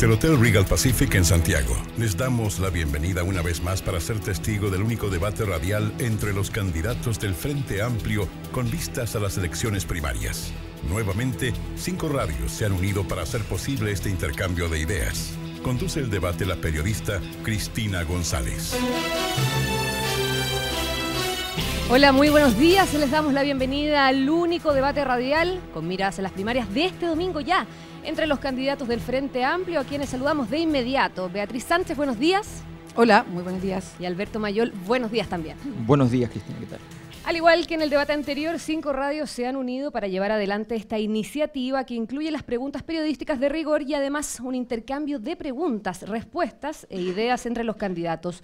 Desde el Hotel Regal Pacific en Santiago, les damos la bienvenida una vez más para ser testigo del único debate radial entre los candidatos del Frente Amplio con vistas a las elecciones primarias. Nuevamente, 5 radios se han unido para hacer posible este intercambio de ideas. Conduce el debate la periodista Cristina González. Hola, muy buenos días. Les damos la bienvenida al único debate radial con miras a las primarias de este domingo ya entre los candidatos del Frente Amplio, a quienes saludamos de inmediato. Beatriz Sánchez, buenos días. Hola, muy buenos días. Y Alberto Mayol, buenos días también. Buenos días, Cristina, ¿qué tal? Al igual que en el debate anterior, 5 radios se han unido para llevar adelante esta iniciativa que incluye las preguntas periodísticas de rigor y además un intercambio de preguntas, respuestas e ideas entre los candidatos.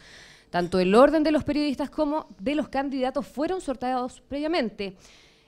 Tanto el orden de los periodistas como de los candidatos fueron sorteados previamente.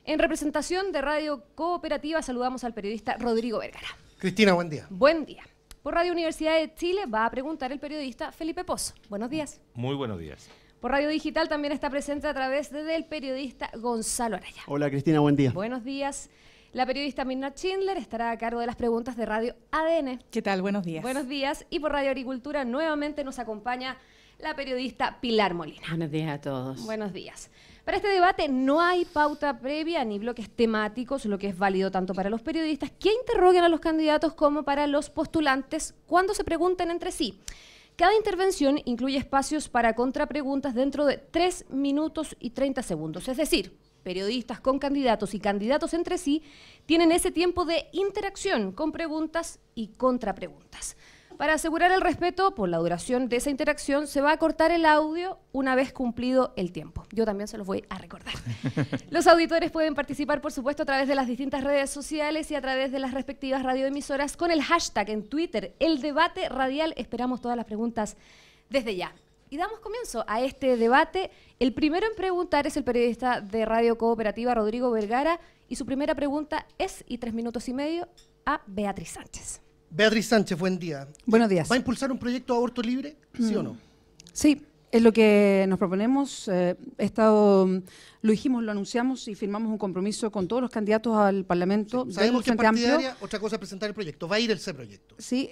En representación de Radio Cooperativa saludamos al periodista Rodrigo Vergara. Cristina, buen día. Buen día. Por Radio Universidad de Chile va a preguntar el periodista Felipe Pozo. Buenos días. Muy buenos días. Por Radio Digital también está presente a través del periodista Gonzalo Araya. Hola Cristina, buen día. Buenos días. La periodista Mirna Schindler estará a cargo de las preguntas de Radio ADN. ¿Qué tal? Buenos días. Buenos días. Y por Radio Agricultura nuevamente nos acompaña la periodista Pilar Molina. Buenos días a todos. Buenos días. Para este debate no hay pauta previa ni bloques temáticos, lo que es válido tanto para los periodistas que interroguen a los candidatos como para los postulantes cuando se pregunten entre sí. Cada intervención incluye espacios para contrapreguntas dentro de 3 minutos y 30 segundos. Es decir, periodistas con candidatos y candidatos entre sí tienen ese tiempo de interacción con preguntas y contrapreguntas. Para asegurar el respeto por la duración de esa interacción, se va a cortar el audio una vez cumplido el tiempo. Yo también se los voy a recordar. Los auditores pueden participar, por supuesto, a través de las distintas redes sociales y a través de las respectivas radioemisoras con el hashtag en Twitter, el debate radial. Esperamos todas las preguntas desde ya. Y damos comienzo a este debate. El primero en preguntar es el periodista de Radio Cooperativa, Rodrigo Vergara, y su primera pregunta es, y 3 minutos y medio, a Beatriz Sánchez. Beatriz Sánchez, buen día. Buenos días. ¿Va a impulsar un proyecto de aborto libre, sí o no? Sí, es lo que nos proponemos. Lo dijimos, lo anunciamos y firmamos un compromiso con todos los candidatos al Parlamento. Sí, sabemos que es Frente Amplio. partidaria, otra cosa es presentar el proyecto. ¿Va a ir ese proyecto? Sí.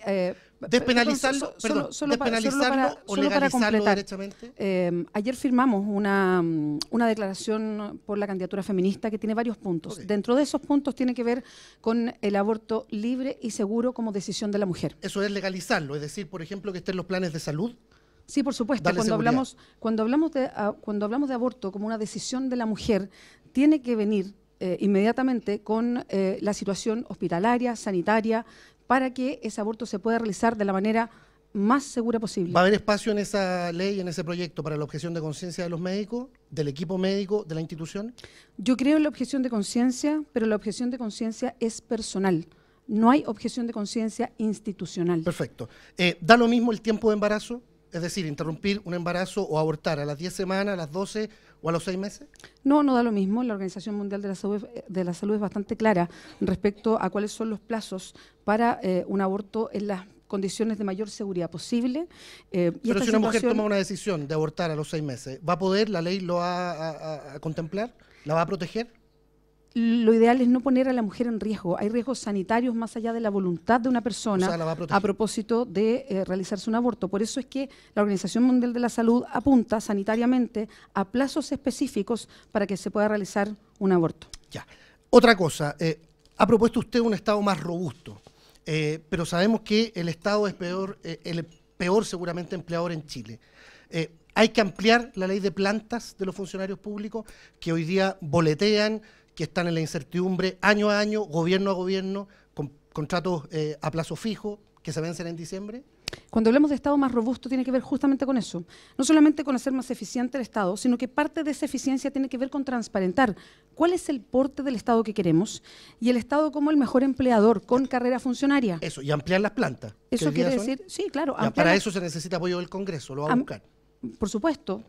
¿Despenalizarlo, despenalizarlo o legalizarlo derechamente? Ayer firmamos una declaración por la candidatura feminista que tiene varios puntos. Okay. Dentro de esos puntos tiene que ver con el aborto libre y seguro como decisión de la mujer. Eso es legalizarlo, es decir, por ejemplo, que estén los planes de salud. Sí, por supuesto. Cuando hablamos de aborto como una decisión de la mujer, tiene que venir inmediatamente con la situación hospitalaria, sanitaria, para que ese aborto se pueda realizar de la manera más segura posible. ¿Va a haber espacio en esa ley, en ese proyecto, para la objeción de conciencia de los médicos, del equipo médico, de la institución? Yo creo en la objeción de conciencia, pero la objeción de conciencia es personal. No hay objeción de conciencia institucional. Perfecto. ¿Da lo mismo el tiempo de embarazo? Es decir, interrumpir un embarazo o abortar a las 10 semanas, a las 12 o a los 6 meses. No, no da lo mismo. La Organización Mundial de la Salud es bastante clara respecto a cuáles son los plazos para un aborto en las condiciones de mayor seguridad posible. Pero si una mujer toma una decisión de abortar a los 6 meses, ¿va a poder, la ley lo va a contemplar? ¿La va a proteger? Lo ideal es no poner a la mujer en riesgo. Hay riesgos sanitarios más allá de la voluntad de una persona, o sea, a propósito de realizarse un aborto. Por eso es que la Organización Mundial de la Salud apunta sanitariamente a plazos específicos para que se pueda realizar un aborto. Ya. Otra cosa, ha propuesto usted un Estado más robusto, pero sabemos que el Estado es el peor seguramente empleador en Chile. Hay que ampliar la ley de plantas de los funcionarios públicos que hoy día boletean, que están en la incertidumbre año a año, gobierno a gobierno, con contratos a plazo fijo que se vencen en diciembre. Cuando hablamos de Estado más robusto tiene que ver justamente con eso. No solamente con hacer más eficiente el Estado, sino que parte de esa eficiencia tiene que ver con transparentar cuál es el porte del Estado que queremos y el Estado como el mejor empleador con carrera funcionaria. Eso, y ampliar las plantas. Eso quiere decir, sí, claro. Para eso se necesita apoyo del Congreso, lo va a buscar. Por supuesto,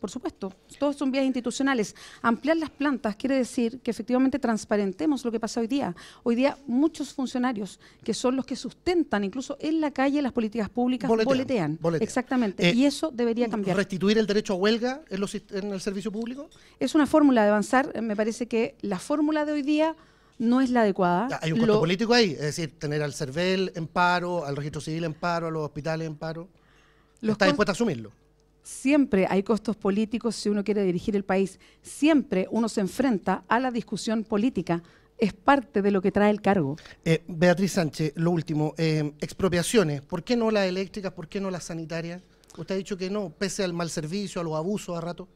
todos son vías institucionales. Ampliar las plantas quiere decir que efectivamente transparentemos lo que pasa hoy día. Hoy día muchos funcionarios, que son los que sustentan incluso en la calle las políticas públicas, boletean. Exactamente, y eso debería cambiar. ¿Restituir el derecho a huelga en el servicio público? Es una fórmula de avanzar. Me parece que la fórmula de hoy día no es la adecuada. Hay un costo político ahí, es decir, tener al CERVEL en paro, al registro civil en paro, a los hospitales en paro. ¿Está dispuesta a asumirlo? Siempre hay costos políticos si uno quiere dirigir el país. Siempre uno se enfrenta a la discusión política. Es parte de lo que trae el cargo. Beatriz Sánchez, lo último, expropiaciones. ¿Por qué no las eléctricas? ¿Por qué no las sanitarias? Usted ha dicho que no, pese al mal servicio, a los abusos a rato.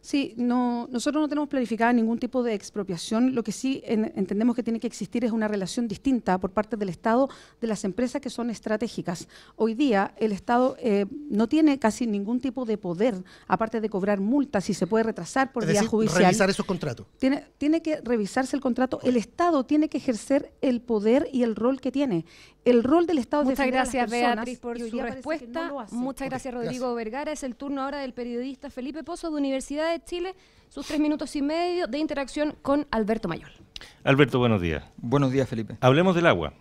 Sí, nosotros no tenemos planificada ningún tipo de expropiación. Lo que sí entendemos que tiene que existir es una relación distinta por parte del Estado de las empresas que son estratégicas. Hoy día el Estado no tiene casi ningún tipo de poder, aparte de cobrar multas y se puede retrasar por vía judicial. Revisar esos contratos. Tiene que revisarse el contrato. El Estado tiene que ejercer el poder y el rol que tiene. El rol del Estado es defender a las personas. Muchas gracias, Beatriz, por su respuesta. Muchas gracias, Rodrigo Vergara. Es el turno ahora del periodista Felipe Pozo de Universidad de Chile. Sus 3 minutos y medio de interacción con Alberto Mayol. Alberto, buenos días. Buenos días, Felipe. Hablemos del agua.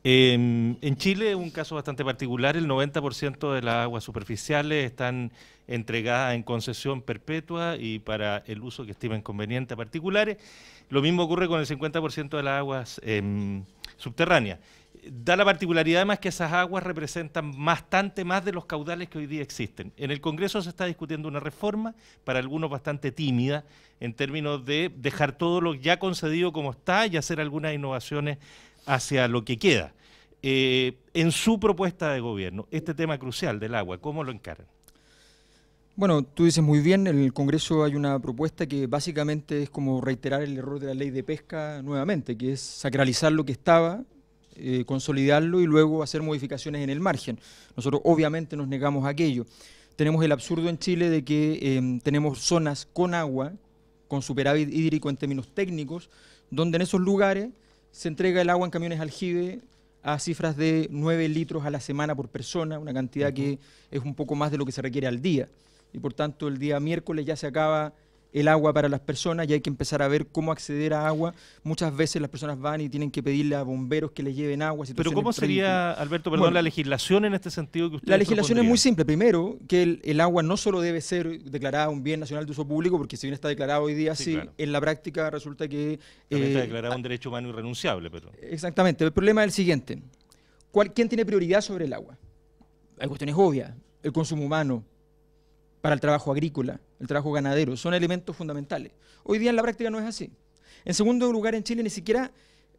En Chile, un caso bastante particular, el 90% de las aguas superficiales están entregadas en concesión perpetua y para el uso que estimen conveniente a particulares. Lo mismo ocurre con el 50% de las aguas subterráneas. Da la particularidad además que esas aguas representan bastante más de los caudales que hoy día existen. En el Congreso se está discutiendo una reforma, para algunos bastante tímida, en términos de dejar todo lo ya concedido como está y hacer algunas innovaciones hacia lo que queda. En su propuesta de gobierno, este tema crucial del agua, ¿cómo lo encaran? Bueno, tú dices muy bien, en el Congreso hay una propuesta que básicamente es como reiterar el error de la ley de pesca nuevamente, que es sacralizar lo que estaba, consolidarlo y luego hacer modificaciones en el margen. Nosotros obviamente nos negamos a aquello. Tenemos el absurdo en Chile de que tenemos zonas con agua, con superávit hídrico en términos técnicos, donde en esos lugares se entrega el agua en camiones aljibe a cifras de 9 litros a la semana por persona, una cantidad que es un poco más de lo que se requiere al día. Y por tanto el día miércoles ya se acaba el agua para las personas y hay que empezar a ver cómo acceder a agua. Muchas veces las personas van y tienen que pedirle a bomberos que les lleven agua. Pero ¿cómo sería, Alberto, perdón, la legislación en este sentido que usted La legislación es muy simple. Primero, que el agua no solo debe ser declarada un bien nacional de uso público, porque si bien está declarado hoy día así, claro, en la práctica resulta que... También está declarado un derecho humano irrenunciable. Pero... Exactamente. El problema es el siguiente. ¿Quién tiene prioridad sobre el agua? Hay cuestiones obvias. El consumo humano, para el trabajo agrícola, el trabajo ganadero, son elementos fundamentales. Hoy día en la práctica no es así. En segundo lugar, en Chile ni siquiera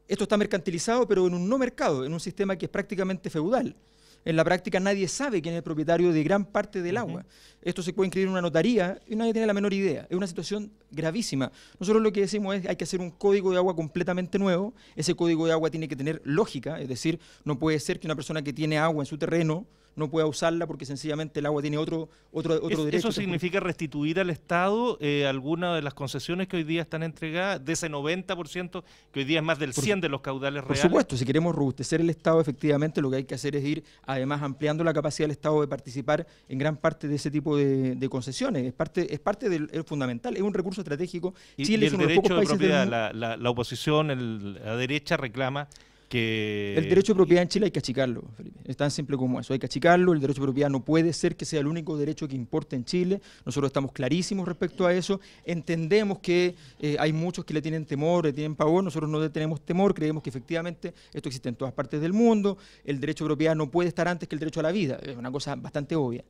esto está mercantilizado, pero en un no mercado, en un sistema que es prácticamente feudal. En la práctica nadie sabe quién es el propietario de gran parte del agua. Esto se puede inscribir en una notaría y nadie tiene la menor idea. Es una situación gravísima. Nosotros lo que decimos es que hay que hacer un código de agua completamente nuevo. Ese código de agua tiene que tener lógica, es decir, no puede ser que una persona que tiene agua en su terreno no pueda usarla porque sencillamente el agua tiene otro derecho. ¿Eso significa restituir al Estado algunas de las concesiones que hoy día están entregadas, de ese 90%, que hoy día es más del 100% de los caudales reales? Por supuesto, si queremos robustecer el Estado, efectivamente lo que hay que hacer es ir, además, ampliando la capacidad del Estado de participar en gran parte de ese tipo de concesiones. Es parte del fundamental, es un recurso estratégico. Chile es uno de los pocos países del mundo. La oposición, la derecha reclama que... El derecho de propiedad en Chile hay que achicarlo, Felipe. Es tan simple como eso. Hay que achicarlo. El derecho de propiedad no puede ser que sea el único derecho que importa en Chile. Nosotros estamos clarísimos respecto a eso. Entendemos que hay muchos que le tienen temor, le tienen pavor. Nosotros no le tenemos temor. Creemos que efectivamente esto existe en todas partes del mundo. El derecho de propiedad no puede estar antes que el derecho a la vida. Es una cosa bastante obvia.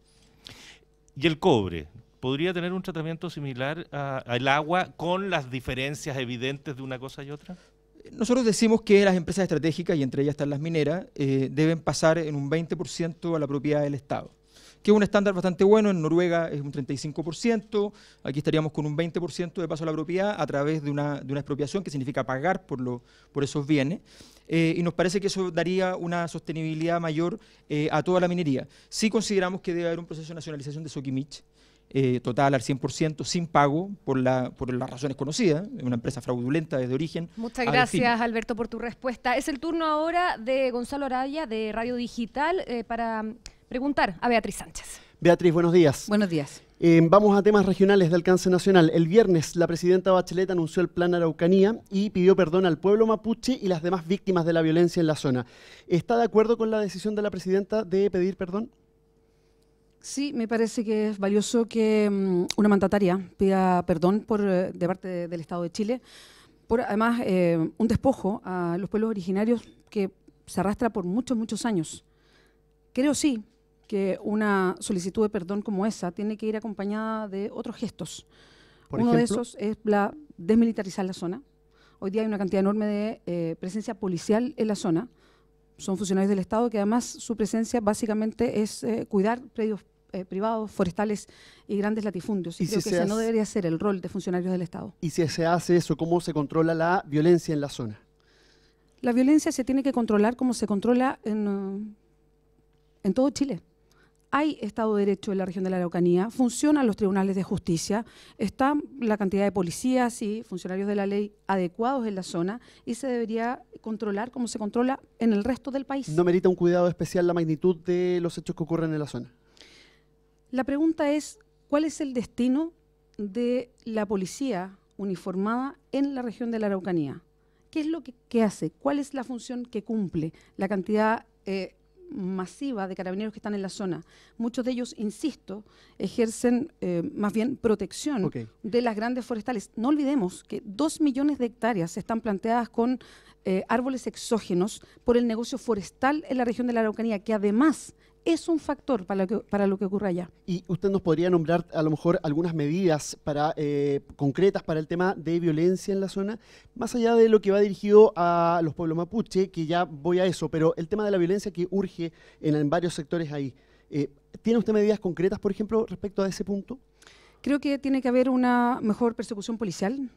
¿Y el cobre? ¿Podría tener un tratamiento similar al agua con las diferencias evidentes de una cosa y otra? Nosotros decimos que las empresas estratégicas, y entre ellas están las mineras, deben pasar en un 20% a la propiedad del Estado, que es un estándar bastante bueno. En Noruega es un 35%, aquí estaríamos con un 20% de paso a la propiedad a través de una expropiación, que significa pagar por esos bienes, y nos parece que eso daría una sostenibilidad mayor a toda la minería. Sí consideramos que debe haber un proceso de nacionalización de Soquimich, total al 100%, sin pago, por las razones conocidas, una empresa fraudulenta desde origen. Muchas gracias, Alberto, por tu respuesta. Es el turno ahora de Gonzalo Araya, de Radio Digital, para preguntar a Beatriz Sánchez. Beatriz, buenos días. Buenos días. Vamos a temas regionales de alcance nacional. El viernes la presidenta Bachelet anunció el Plan Araucanía y pidió perdón al pueblo mapuche y las demás víctimas de la violencia en la zona. ¿Está de acuerdo con la decisión de la presidenta de pedir perdón? Sí, me parece que es valioso que una mandataria pida perdón de parte del Estado de Chile, además, un despojo a los pueblos originarios que se arrastra por muchos, muchos años. Creo sí que una solicitud de perdón como esa tiene que ir acompañada de otros gestos. Uno de esos es desmilitarizar la zona. Hoy día hay una cantidad enorme de presencia policial en la zona. Son funcionarios del Estado que además su presencia básicamente es cuidar predios privados, forestales y grandes latifundios. Y creo que ese no debería ser el rol de funcionarios del Estado. Y si se hace eso, ¿cómo se controla la violencia en la zona? La violencia se tiene que controlar como se controla en todo Chile. Hay Estado de Derecho en la región de la Araucanía, funcionan los tribunales de justicia, está la cantidad de policías y funcionarios de la ley adecuados en la zona y se debería controlar como se controla en el resto del país. ¿No merita un cuidado especial la magnitud de los hechos que ocurren en la zona? La pregunta es, ¿cuál es el destino de la policía uniformada en la región de la Araucanía? ¿Qué es lo que hace? ¿Cuál es la función que cumple? La cantidad masiva de carabineros que están en la zona. Muchos de ellos, insisto, ejercen más bien protección de las grandes forestales. No olvidemos que 2 millones de hectáreas están planteadas con árboles exógenos por el negocio forestal en la región de la Araucanía, que además es un factor para lo que ocurre allá. ¿Y usted nos podría nombrar a lo mejor algunas medidas concretas para el tema de violencia en la zona? Más allá de lo que va dirigido a los pueblos mapuche, que ya voy a eso, pero el tema de la violencia que urge en varios sectores ahí. ¿Tiene usted medidas concretas, por ejemplo, respecto a ese punto? Creo que tiene que haber una mejor persecución policial.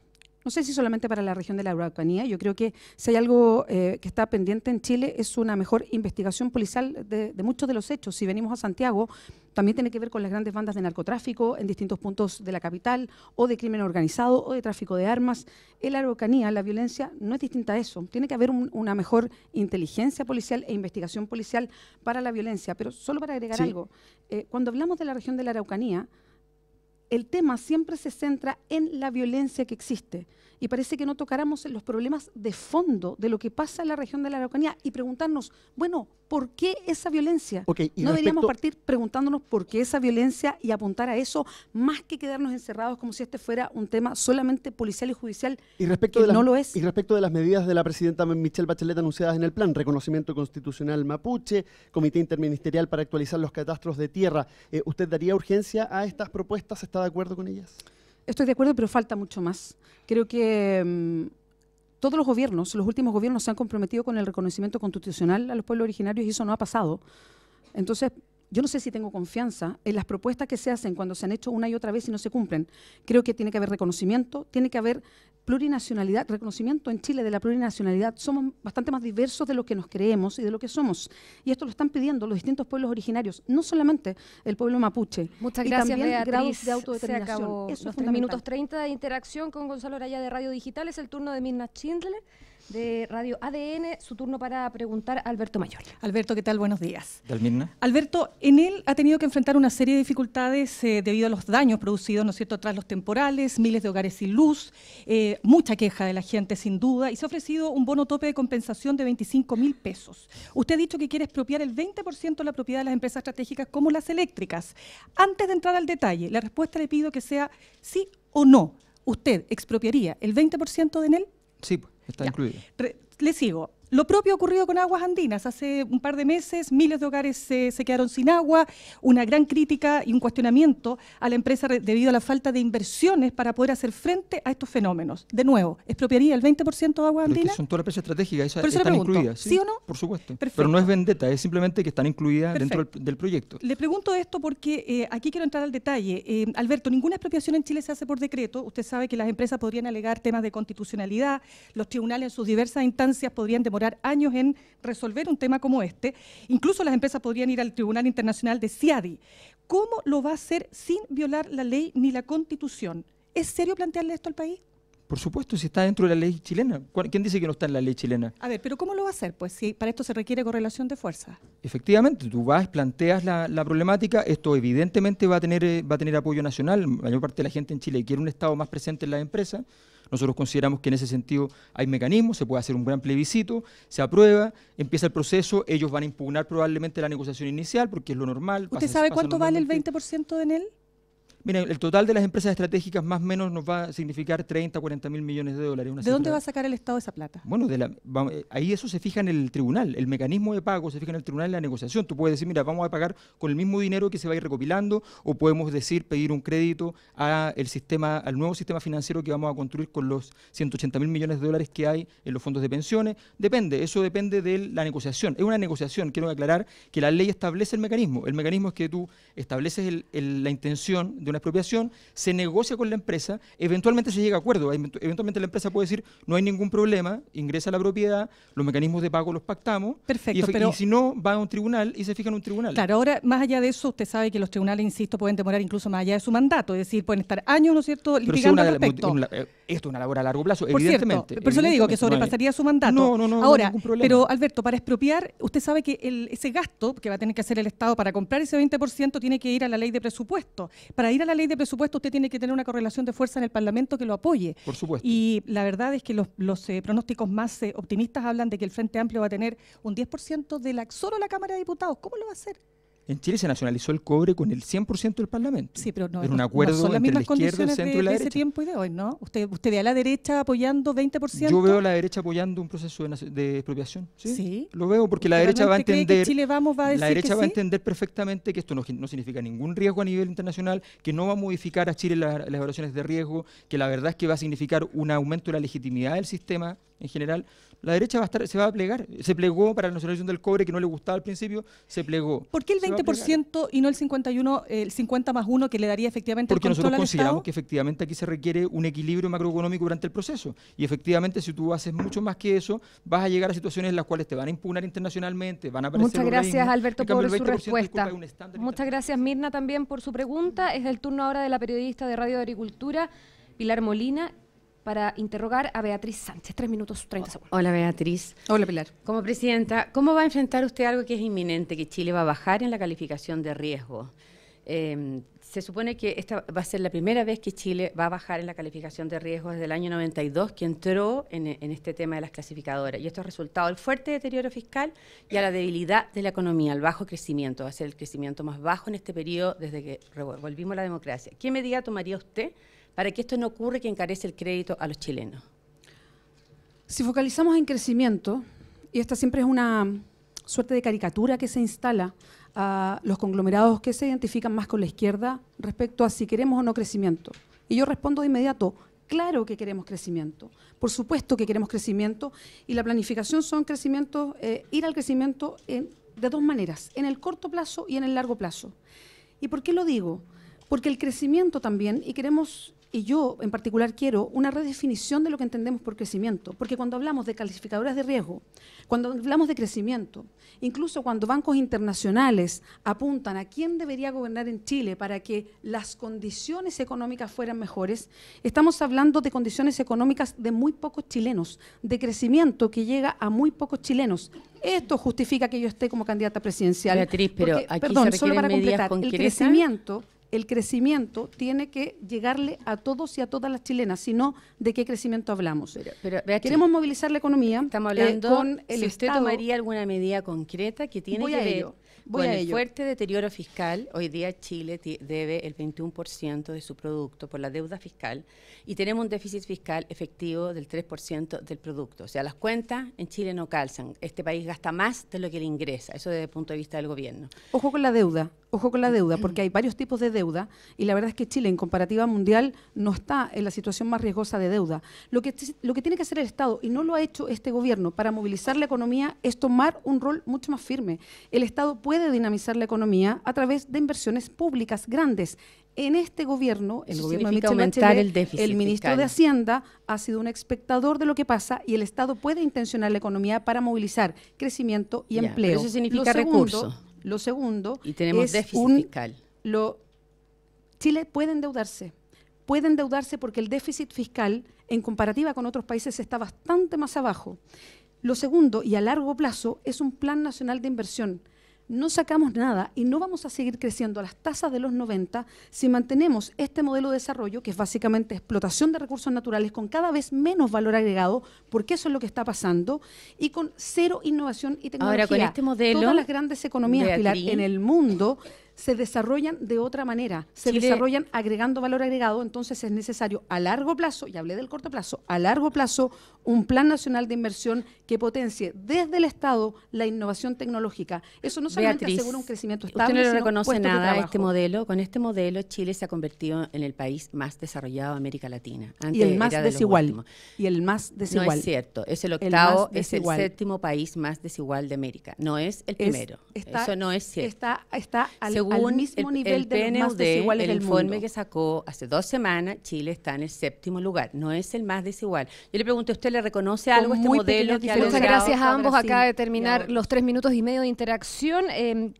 No sé si solamente para la región de la Araucanía. Yo creo que si hay algo que está pendiente en Chile es una mejor investigación policial de muchos de los hechos. Si venimos a Santiago, también tiene que ver con las grandes bandas de narcotráfico en distintos puntos de la capital, o de crimen organizado, o de tráfico de armas. En la Araucanía la violencia no es distinta a eso. Tiene que haber una mejor inteligencia policial e investigación policial para la violencia. Pero solo para agregar algo, cuando hablamos de la región de la Araucanía, el tema siempre se centra en la violencia que existe y parece que no tocáramos los problemas de fondo de lo que pasa en la región de la Araucanía y preguntarnos, bueno, ¿por qué esa violencia? No deberíamos partir preguntándonos por qué esa violencia y apuntar a eso más que quedarnos encerrados como si este fuera un tema solamente policial y judicial, no lo es. Y respecto de las medidas de la presidenta Michelle Bachelet anunciadas en el plan, reconocimiento constitucional mapuche, comité interministerial para actualizar los catastros de tierra, ¿usted daría urgencia a estas propuestas? ¿Está de acuerdo con ellas? Estoy de acuerdo, pero falta mucho más. Creo que todos los gobiernos, los últimos gobiernos se han comprometido con el reconocimiento constitucional a los pueblos originarios y eso no ha pasado. Entonces, yo no sé si tengo confianza en las propuestas que se hacen cuando se han hecho una y otra vez y no se cumplen. Creo que tiene que haber reconocimiento, tiene que haber plurinacionalidad, reconocimiento en Chile de la plurinacionalidad. Somos bastante más diversos de lo que nos creemos y de lo que somos. Y esto lo están pidiendo los distintos pueblos originarios, no solamente el pueblo mapuche. Muchas gracias, y también Beatriz. grados de autodeterminación. Se acabó eso los es 3 minutos 30 de interacción con Gonzalo Araya de Radio Digital. Es el turno de Mirna Schindler de Radio ADN, su turno para preguntar a Alberto Mayor. Alberto, ¿qué tal? Buenos días. ¿Del Mirna? Alberto, en él ha tenido que enfrentar una serie de dificultades debido a los daños producidos, ¿no es cierto?, tras los temporales, miles de hogares sin luz, mucha queja de la gente sin duda, y se ha ofrecido un bono tope de compensación de 25.000 pesos. Usted ha dicho que quiere expropiar el 20% de la propiedad de las empresas estratégicas como las eléctricas. Antes de entrar al detalle, la respuesta le pido que sea sí o no. ¿Usted expropiaría el 20% de Enel? Sí, está incluido. Le sigo. Lo propio ha ocurrido con Aguas Andinas. Hace un par de meses miles de hogares se quedaron sin agua, una gran crítica y un cuestionamiento a la empresa debido a la falta de inversiones para poder hacer frente a estos fenómenos. De nuevo, ¿expropiaría el 20% de Aguas Andinas? Es que son todas las empresas estratégicas, esas Por eso están le pregunto, incluidas. ¿sí o no? Por supuesto. Perfecto. Pero no es vendetta, es simplemente que están incluidas dentro del proyecto. Le pregunto esto porque aquí quiero entrar al detalle. Alberto, ninguna expropiación en Chile se hace por decreto. Usted sabe que las empresas podrían alegar temas de constitucionalidad, los tribunales en sus diversas instancias podrían demorar años en resolver un tema como este. Incluso las empresas podrían ir al Tribunal Internacional de CIADI. ¿Cómo lo va a hacer sin violar la ley ni la Constitución? ¿Es serio plantearle esto al país? Por supuesto, si está dentro de la ley chilena. ¿Quién dice que no está en la ley chilena? A ver, pero ¿cómo lo va a hacer? Pues si para esto se requiere correlación de fuerzas. Efectivamente, tú vas, planteas la problemática, esto evidentemente va a tener apoyo nacional. La mayor parte de la gente en Chile quiere un Estado más presente en las empresas. Nosotros consideramos que en ese sentido hay mecanismos, se puede hacer un gran plebiscito, se aprueba, empieza el proceso, ellos van a impugnar probablemente la negociación inicial porque es lo normal. ¿Usted sabe cuánto vale el 20% de Enel? Mira, el total de las empresas estratégicas más o menos nos va a significar 30, 40 mil millones de dólares. ¿De dónde va a sacar el Estado esa plata? Bueno, ahí eso se fija en el tribunal. El mecanismo de pago se fija en el tribunal en la negociación. Tú puedes decir, mira, vamos a pagar con el mismo dinero que se va a ir recopilando, o podemos decir, pedir un crédito al nuevo sistema financiero que vamos a construir con los 180 mil millones de dólares que hay en los fondos de pensiones. Eso depende de la negociación. Es una negociación. Quiero aclarar que la ley establece el mecanismo. El mecanismo es que tú estableces la intención de una expropiación, se negocia con la empresa, eventualmente se llega a acuerdo, eventualmente la empresa puede decir no hay ningún problema, ingresa a la propiedad, los mecanismos de pago los pactamos. Perfecto, y si no, va a un tribunal y se fija en un tribunal. Claro, ahora más allá de eso, usted sabe que los tribunales, insisto, pueden demorar incluso más allá de su mandato, es decir, pueden estar años, ¿no es cierto?, litigando al respecto. Esto es una labor a largo plazo, por evidentemente. Cierto, por eso le digo que sobrepasaría su mandato. No ahora, hay ningún problema. pero Alberto, para expropiar, usted sabe que ese gasto que va a tener que hacer el Estado para comprar ese 20% tiene que ir a la ley de presupuesto. Para ir a la ley de presupuesto usted tiene que tener una correlación de fuerza en el Parlamento que lo apoye. Por supuesto. Y la verdad es que los pronósticos más optimistas hablan de que el Frente Amplio va a tener un 10% de solo la Cámara de Diputados. ¿Cómo lo va a hacer? En Chile se nacionalizó el cobre con el 100% del Parlamento. Sí, pero no, era un acuerdo son las entre la mismas izquierda, el centro y la de derecha. ese tiempo y de hoy, ¿no? ¿Usted ve a la derecha apoyando 20%? Yo veo a la derecha apoyando un proceso de expropiación. Sí. Lo veo porque la derecha va a entender. Chile Vamos va a decir la derecha que va a sí? entender perfectamente que esto no significa ningún riesgo a nivel internacional, que no va a modificar a Chile las evaluaciones de riesgo, que la verdad es que va a significar un aumento de la legitimidad del sistema en general. La derecha se va a plegar. Se plegó para la nacionalización del cobre, que no le gustaba al principio, se plegó. ¿Por qué el 20% y no el 51, el 50 más 1 que le daría efectivamente porque el control nosotros al consideramos Estado? Que efectivamente aquí se requiere un equilibrio macroeconómico durante el proceso. Y efectivamente, si tú haces mucho más que eso, vas a llegar a situaciones en las cuales te van a impugnar internacionalmente, van a aparecer Muchas gracias, organismos. Alberto, En cambio, por el su 20% respuesta. es un estándar Muchas gracias, Mirna, también por su pregunta. Es el turno ahora de la periodista de Radio Agricultura, Pilar Molina, para interrogar a Beatriz Sánchez. 3 minutos, 30 segundos. Hola, Beatriz. Hola, Pilar. Como presidenta, ¿cómo va a enfrentar usted algo que es inminente, que Chile va a bajar en la calificación de riesgo? Se supone que esta va a ser la primera vez que Chile va a bajar en la calificación de riesgo desde el año 92, que entró en este tema de las clasificadoras. Y esto es resultado del fuerte deterioro fiscal y a la debilidad de la economía, al bajo crecimiento. Va a ser el crecimiento más bajo en este periodo desde que volvimos a la democracia. ¿Qué medida tomaría usted para que esto no ocurra y que encarece el crédito a los chilenos? Si focalizamos en crecimiento, y esta siempre es una suerte de caricatura que se instala a los conglomerados que se identifican más con la izquierda respecto a si queremos o no crecimiento. Y yo respondo de inmediato, claro que queremos crecimiento, por supuesto que queremos crecimiento, y la planificación son crecimientos, ir al crecimiento de dos maneras, en el corto plazo y en el largo plazo. ¿Y por qué lo digo? Porque el crecimiento también, y yo en particular quiero una redefinición de lo que entendemos por crecimiento, porque cuando hablamos de calificadoras de riesgo, cuando hablamos de crecimiento, incluso cuando bancos internacionales apuntan a quién debería gobernar en Chile para que las condiciones económicas fueran mejores, estamos hablando de condiciones económicas de muy pocos chilenos, de crecimiento que llega a muy pocos chilenos. Esto justifica que yo esté como candidata presidencial. Beatriz, pero porque, aquí perdón, se solo para requieren medidas completar, concretas. el crecimiento tiene que llegarle a todos y a todas las chilenas, sino de qué crecimiento hablamos. Pero Beatriz, queremos movilizar la economía. Estamos hablando, con el si usted Estado. tomaría alguna medida concreta que tiene que ver con el fuerte deterioro fiscal. Hoy día Chile debe el 21% de su producto por la deuda fiscal y tenemos un déficit fiscal efectivo del 3% del producto. O sea, las cuentas en Chile no calzan. Este país gasta más de lo que le ingresa, eso desde el punto de vista del gobierno. Ojo con la deuda, porque hay varios tipos de deuda y la verdad es que Chile en comparativa mundial no está en la situación más riesgosa de deuda. Lo que tiene que hacer el Estado, y no lo ha hecho este gobierno, para movilizar la economía es tomar un rol mucho más firme. El Estado puede dinamizar la economía a través de inversiones públicas grandes. En este gobierno, el gobierno de Michelle Bachelet, el ministro fiscal de Hacienda ha sido un espectador de lo que pasa y el Estado puede intencionar la economía para movilizar crecimiento y empleo. Pero eso significa recursos. Lo segundo y tenemos es déficit fiscal. Chile puede endeudarse porque el déficit fiscal en comparativa con otros países está bastante más abajo. Lo segundo, y a largo plazo, es un plan nacional de inversión. No sacamos nada y no vamos a seguir creciendo a las tasas de los 90 si mantenemos este modelo de desarrollo, que es básicamente explotación de recursos naturales con cada vez menos valor agregado, porque eso es lo que está pasando, y con cero innovación y tecnología. Ahora, con este modelo, todas las grandes economías, Beatriz, Pilar, en el mundo se desarrollan de otra manera, se desarrollan agregando valor agregado, entonces es necesario a largo plazo, y hablé del corto plazo, a largo plazo un plan nacional de inversión que potencie desde el Estado la innovación tecnológica. Eso no solamente Beatriz, asegura un crecimiento estable, usted no le sino reconoce puestos de nada a trabajo. este modelo. Con este modelo Chile se ha convertido en el país más desarrollado de América Latina. Antes Y el más era de los desigual. últimos. Y el más desigual. No es cierto, es el El octavo, más es el desigual. séptimo país más desigual de América. No es el primero. Eso no es cierto. Está al Según mismo el nivel de los más PNUD, desiguales el del informe mundo. que sacó hace 2 semanas, Chile está en el 7º lugar. No es el más desigual. Yo le pregunto, ¿usted le reconoce algo a este muy modelo pequeñas que ha diferencias. Muchas logrado? gracias a ambos. Brasil Acaba de y terminar ahora. los 3 minutos y medio de interacción.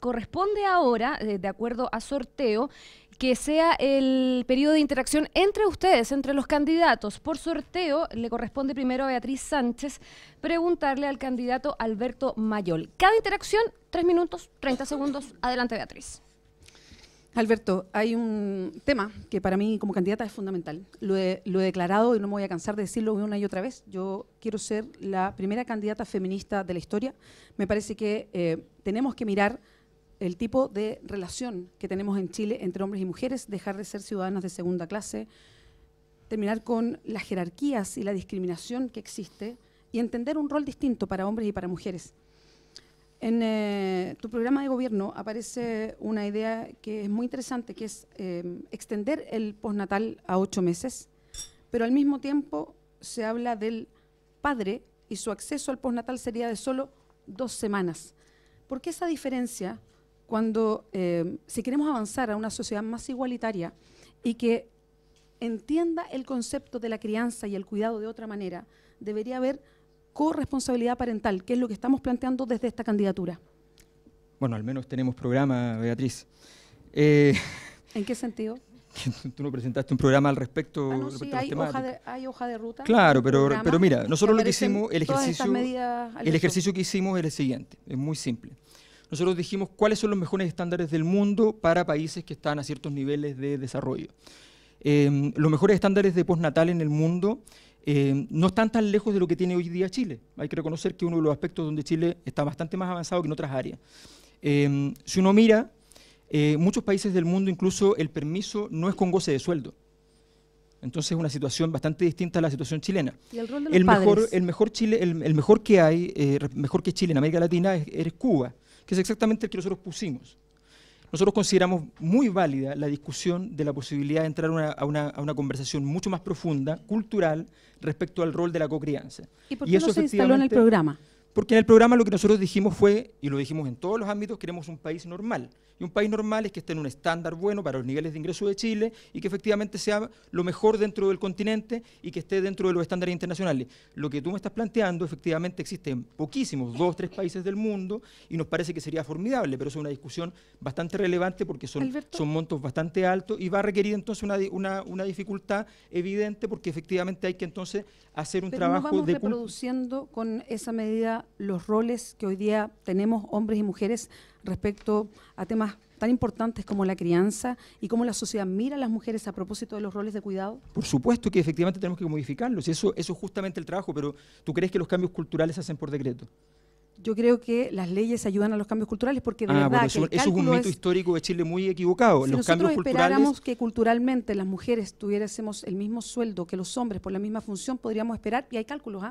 Corresponde ahora, de acuerdo a sorteo, que sea el periodo de interacción entre ustedes, entre los candidatos. Por sorteo, le corresponde primero a Beatriz Sánchez preguntarle al candidato Alberto Mayol. Cada interacción, 3 minutos, 30 segundos. Adelante, Beatriz. Alberto, hay un tema que para mí como candidata es fundamental. Lo he declarado y no me voy a cansar de decirlo una y otra vez. Yo quiero ser la primera candidata feminista de la historia. Me parece que tenemos que mirar el tipo de relación que tenemos en Chile entre hombres y mujeres, dejar de ser ciudadanas de segunda clase, terminar con las jerarquías y la discriminación que existe y entender un rol distinto para hombres y para mujeres. En tu programa de gobierno aparece una idea que es muy interesante, que es extender el postnatal a 8 meses, pero al mismo tiempo se habla del padre y su acceso al postnatal sería de solo 2 semanas. ¿Por qué esa diferencia cuando, si queremos avanzar a una sociedad más igualitaria y que entienda el concepto de la crianza y el cuidado de otra manera, debería haber corresponsabilidad parental, que es lo que estamos planteando desde esta candidatura? Bueno, al menos tenemos programa, Beatriz. ¿En qué sentido? Tú no presentaste un programa al respecto. Ah, no, respecto sí, a las hay temáticas. hoja de ruta. Claro, un pero programa mira, nosotros lo que aparecen hicimos, el todas estas ejercicio, medidas, el Alberto. ejercicio que hicimos era el siguiente, es muy simple. Nosotros dijimos cuáles son los mejores estándares del mundo para países que están a ciertos niveles de desarrollo. Los mejores estándares de postnatal en el mundo no están tan lejos de lo que tiene hoy día Chile. Hay que reconocer que uno de los aspectos donde Chile está bastante más avanzado que en otras áreas. Si uno mira, muchos países del mundo incluso el permiso no es con goce de sueldo. Entonces es una situación bastante distinta a la situación chilena. ¿Y el rol de los padres? El mejor que hay, mejor que Chile en América Latina es Cuba, que es exactamente el que nosotros pusimos. Nosotros consideramos muy válida la discusión de la posibilidad de entrar a una conversación mucho más profunda, cultural, respecto al rol de la cocrianza. ¿Y por qué no se instaló en el programa? Porque en el programa lo que nosotros dijimos fue, y lo dijimos en todos los ámbitos, queremos un país normal. Y un país normal es que esté en un estándar bueno para los niveles de ingreso de Chile y que efectivamente sea lo mejor dentro del continente y que esté dentro de los estándares internacionales. Lo que tú me estás planteando, efectivamente existen poquísimos, 2 o 3 países del mundo y nos parece que sería formidable, pero es una discusión bastante relevante porque son montos bastante altos y va a requerir entonces una dificultad evidente porque efectivamente hay que entonces hacer un trabajo ¿no vamos reproduciendo con esa medida los roles que hoy día tenemos hombres y mujeres respecto a temas tan importantes como la crianza y cómo la sociedad mira a las mujeres a propósito de los roles de cuidado? Por supuesto que efectivamente tenemos que modificarlos, eso es justamente el trabajo, pero ¿tú crees que los cambios culturales se hacen por decreto? Yo creo que las leyes ayudan a los cambios culturales porque de verdad bueno, que el eso es un mito histórico de Chile muy equivocado. Si los nosotros cambios esperáramos culturales, que culturalmente las mujeres tuviésemos el mismo sueldo que los hombres por la misma función, podríamos esperar, y hay cálculos,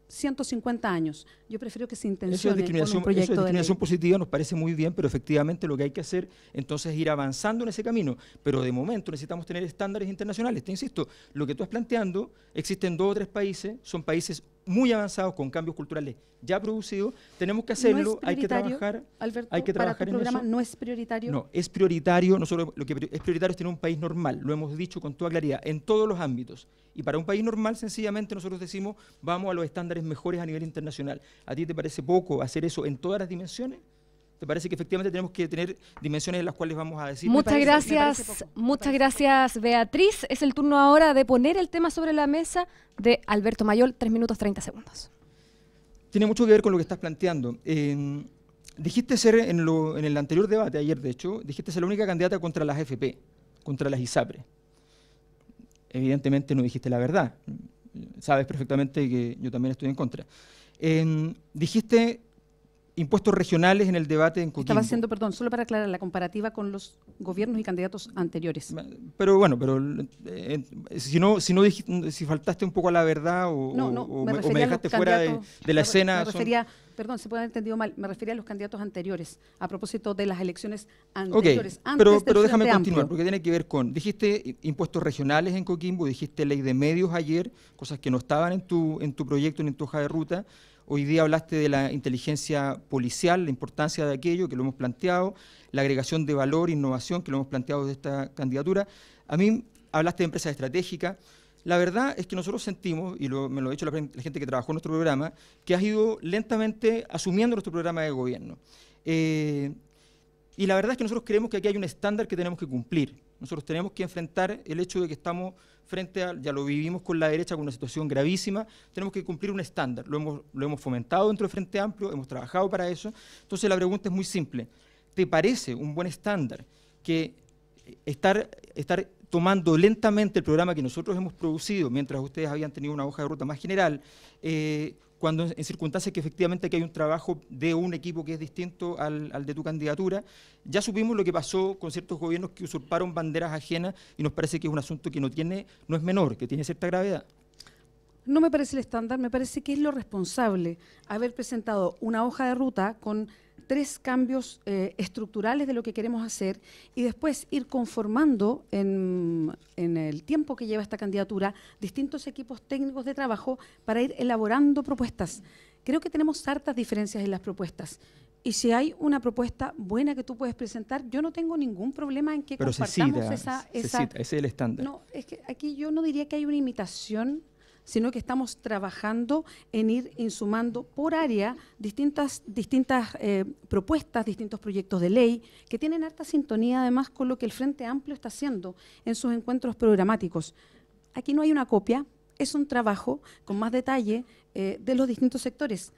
150 años. Yo prefiero que se intencione con un proyecto eso es discriminación de ley. positiva, nos parece muy bien, pero efectivamente lo que hay que hacer entonces es ir avanzando en ese camino. Pero de momento necesitamos tener estándares internacionales. Te insisto, lo que tú estás planteando, existen 2 o 3 países, son países muy avanzados con cambios culturales ya producidos, tenemos que hacerlo, hay que trabajar, Alberto, hay que trabajar para tu en programa eso. ¿no es prioritario? No, es prioritario, nosotros lo que es prioritario es tener un país normal, lo hemos dicho con toda claridad, en todos los ámbitos. Y para un país normal, sencillamente, nosotros decimos, vamos a los estándares mejores a nivel internacional. ¿A ti te parece poco hacer eso en todas las dimensiones? ¿Te parece que efectivamente tenemos que tener dimensiones en las cuales vamos a decir? Muchas gracias, Beatriz. Es el turno ahora de poner el tema sobre la mesa de Alberto Mayol, 3 minutos 30 segundos. Tiene mucho que ver con lo que estás planteando. Dijiste ser, en el anterior debate, ayer de hecho, dijiste ser la única candidata contra las AFP, contra las ISAPRE. Evidentemente no dijiste la verdad. Sabes perfectamente que yo también estoy en contra. Dijiste impuestos regionales en el debate en Coquimbo. Estaba haciendo, perdón, solo para aclarar la comparativa con los gobiernos y candidatos anteriores. Pero bueno, si faltaste un poco a la verdad o me dejaste fuera de la escena. Perdón, se puede haber entendido mal, me refería a los candidatos anteriores, a propósito de las elecciones anteriores. Okay, pero déjame continuar, porque tiene que ver con, dijiste impuestos regionales en Coquimbo, dijiste ley de medios ayer, cosas que no estaban en tu proyecto ni en tu hoja de ruta. Hoy día hablaste de la inteligencia policial, la importancia de aquello, que lo hemos planteado, la agregación de valor, innovación, que lo hemos planteado de esta candidatura. A mí hablaste de empresa estratégica. La verdad es que nosotros sentimos, y me lo ha dicho la gente que trabajó en nuestro programa, que has ido lentamente asumiendo nuestro programa de gobierno. Y la verdad es que nosotros creemos que aquí hay un estándar que tenemos que cumplir. Nosotros tenemos que enfrentar el hecho de que estamos frente a, ya lo vivimos con la derecha, con una situación gravísima, tenemos que cumplir un estándar. Lo hemos fomentado dentro del Frente Amplio, hemos trabajado para eso. Entonces la pregunta es muy simple. ¿Te parece un buen estándar que estar tomando lentamente el programa que nosotros hemos producido, mientras ustedes habían tenido una hoja de ruta más general, cuando en circunstancias que efectivamente aquí hay un trabajo de un equipo que es distinto al de tu candidatura? Ya supimos lo que pasó con ciertos gobiernos que usurparon banderas ajenas y nos parece que es un asunto que no es menor, que tiene cierta gravedad. No me parece el estándar, me parece que es lo responsable haber presentado una hoja de ruta con 3 cambios estructurales de lo que queremos hacer y después ir conformando en el tiempo que lleva esta candidatura distintos equipos técnicos de trabajo para ir elaborando propuestas. Creo que tenemos hartas diferencias en las propuestas. Y si hay una propuesta buena que tú puedes presentar, yo no tengo ningún problema en que compartamos esa... Ese es el estándar. No, es que aquí yo no diría que hay una imitación, sino que estamos trabajando en ir insumando por área distintas propuestas, distintos proyectos de ley, que tienen harta sintonía además con lo que el Frente Amplio está haciendo en sus encuentros programáticos. Aquí no hay una copia, es un trabajo con más detalle de los distintos sectores.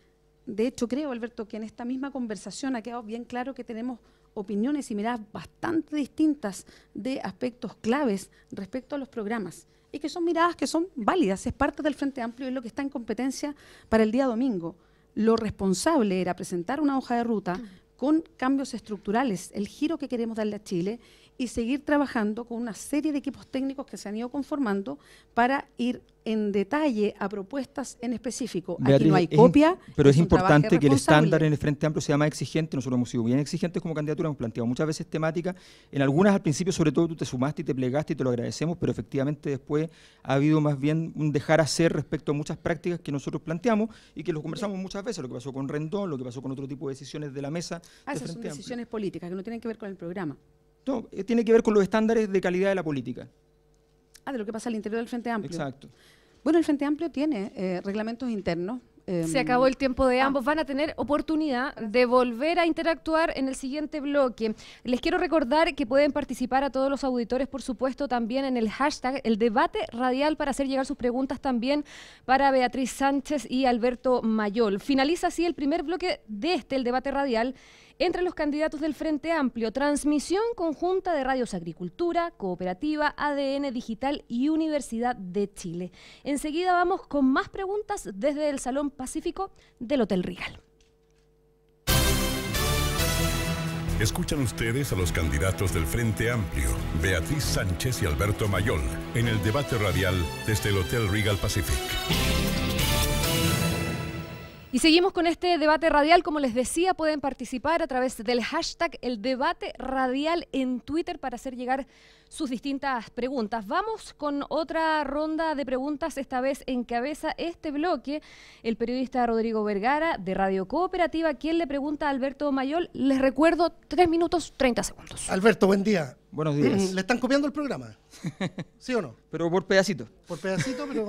De hecho, creo, Alberto, que en esta misma conversación ha quedado bien claro que tenemos opiniones y miradas bastante distintas de aspectos claves respecto a los programas. Y que son miradas que son válidas, es parte del Frente Amplio y es lo que está en competencia para el día domingo. Lo responsable era presentar una hoja de ruta con cambios estructurales, el giro que queremos darle a Chile y seguir trabajando con una serie de equipos técnicos que se han ido conformando para ir en detalle a propuestas en específico. Beatriz, aquí no hay copia. Pero es importante que el estándar en el Frente Amplio sea más exigente. Nosotros hemos sido bien exigentes como candidatura, hemos planteado muchas veces temáticas. En algunas al principio, sobre todo, tú te sumaste y te plegaste y te lo agradecemos, pero efectivamente después ha habido más bien un dejar hacer respecto a muchas prácticas que nosotros planteamos y que los conversamos muchas veces, lo que pasó con Rendón, lo que pasó con otro tipo de decisiones de la mesa. Esas son decisiones políticas que no tienen que ver con el programa. No, tiene que ver con los estándares de calidad de la política. De lo que pasa al interior del Frente Amplio. Exacto. Bueno, el Frente Amplio tiene reglamentos internos. Se acabó el tiempo de ambos. Van a tener oportunidad de volver a interactuar en el siguiente bloque. Les quiero recordar que pueden participar a todos los auditores, por supuesto, también en el hashtag, el debate radial, para hacer llegar sus preguntas también para Beatriz Sánchez y Alberto Mayol. Finaliza así el primer bloque de el debate radial entre los candidatos del Frente Amplio. Transmisión conjunta de Radios Agricultura, Cooperativa, ADN Digital y Universidad de Chile. Enseguida vamos con más preguntas desde el Salón Pacífico del Hotel Regal. Escuchan ustedes a los candidatos del Frente Amplio, Beatriz Sánchez y Alberto Mayol, en el debate radial desde el Hotel Regal Pacific. Y seguimos con este debate radial. Como les decía, pueden participar a través del hashtag el debate radial en Twitter para hacer llegar sus distintas preguntas. Vamos con otra ronda de preguntas. Esta vez encabeza este bloque el periodista Rodrigo Vergara de Radio Cooperativa, quien le pregunta a Alberto Mayol. Les recuerdo, 3 minutos 30 segundos. Alberto, buen día. Buenos días. ¿Le están copiando el programa? ¿Sí o no? Pero por pedacito. Por pedacito, pero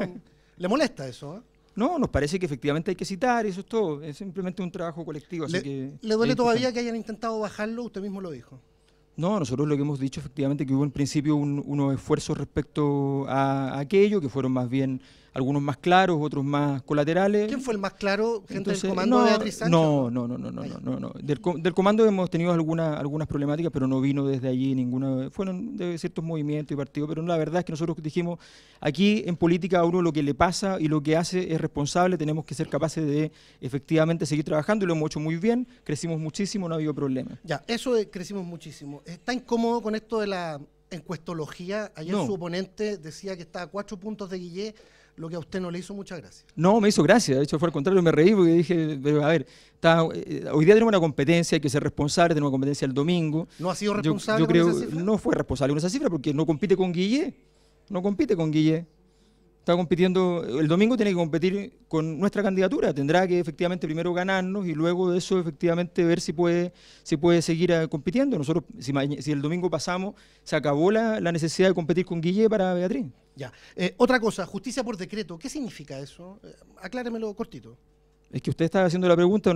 ¿le molesta eso? No, nos parece que efectivamente hay que citar y eso es todo. Es simplemente un trabajo colectivo. Así que ¿Le duele todavía que hayan intentado bajarlo? Usted mismo lo dijo. No, nosotros lo que hemos dicho efectivamente que hubo en principio unos esfuerzos respecto a aquello, que fueron más bien algunos más claros, otros más colaterales. ¿Quién fue el más claro? ¿Gente Entonces, del comando de Beatriz Sánchez? No. Del comando hemos tenido algunas problemáticas, pero no vino desde allí ninguna. Fueron de ciertos movimientos y partidos, pero la verdad es que nosotros dijimos, aquí en política a uno lo que le pasa y lo que hace es responsable, tenemos que ser capaces de efectivamente seguir trabajando y lo hemos hecho muy bien, crecimos muchísimo, no ha habido problema. Ya, eso crecimos muchísimo. ¿Está incómodo con esto de la encuestología? Ayer No. su oponente decía que estaba a 4 puntos de Guillé, lo que a usted no le hizo mucha gracia. No, me hizo gracia, de hecho fue al contrario, me reí porque dije, pero a ver, hoy día tenemos una competencia, hay que ser responsable, tenemos una competencia el domingo. ¿No ha sido responsable yo con creo, esa cifra? No fue responsable con esa cifra porque no compite con Guillé, Está compitiendo, el domingo tiene que competir con nuestra candidatura, tendrá que efectivamente primero ganarnos y luego de eso efectivamente ver si puede seguir compitiendo. Nosotros, si el domingo pasamos, se acabó la necesidad de competir con Guillé para Beatriz. Ya. Otra cosa, justicia por decreto, ¿qué significa eso? Acláremelo cortito. Es que usted está haciendo la pregunta,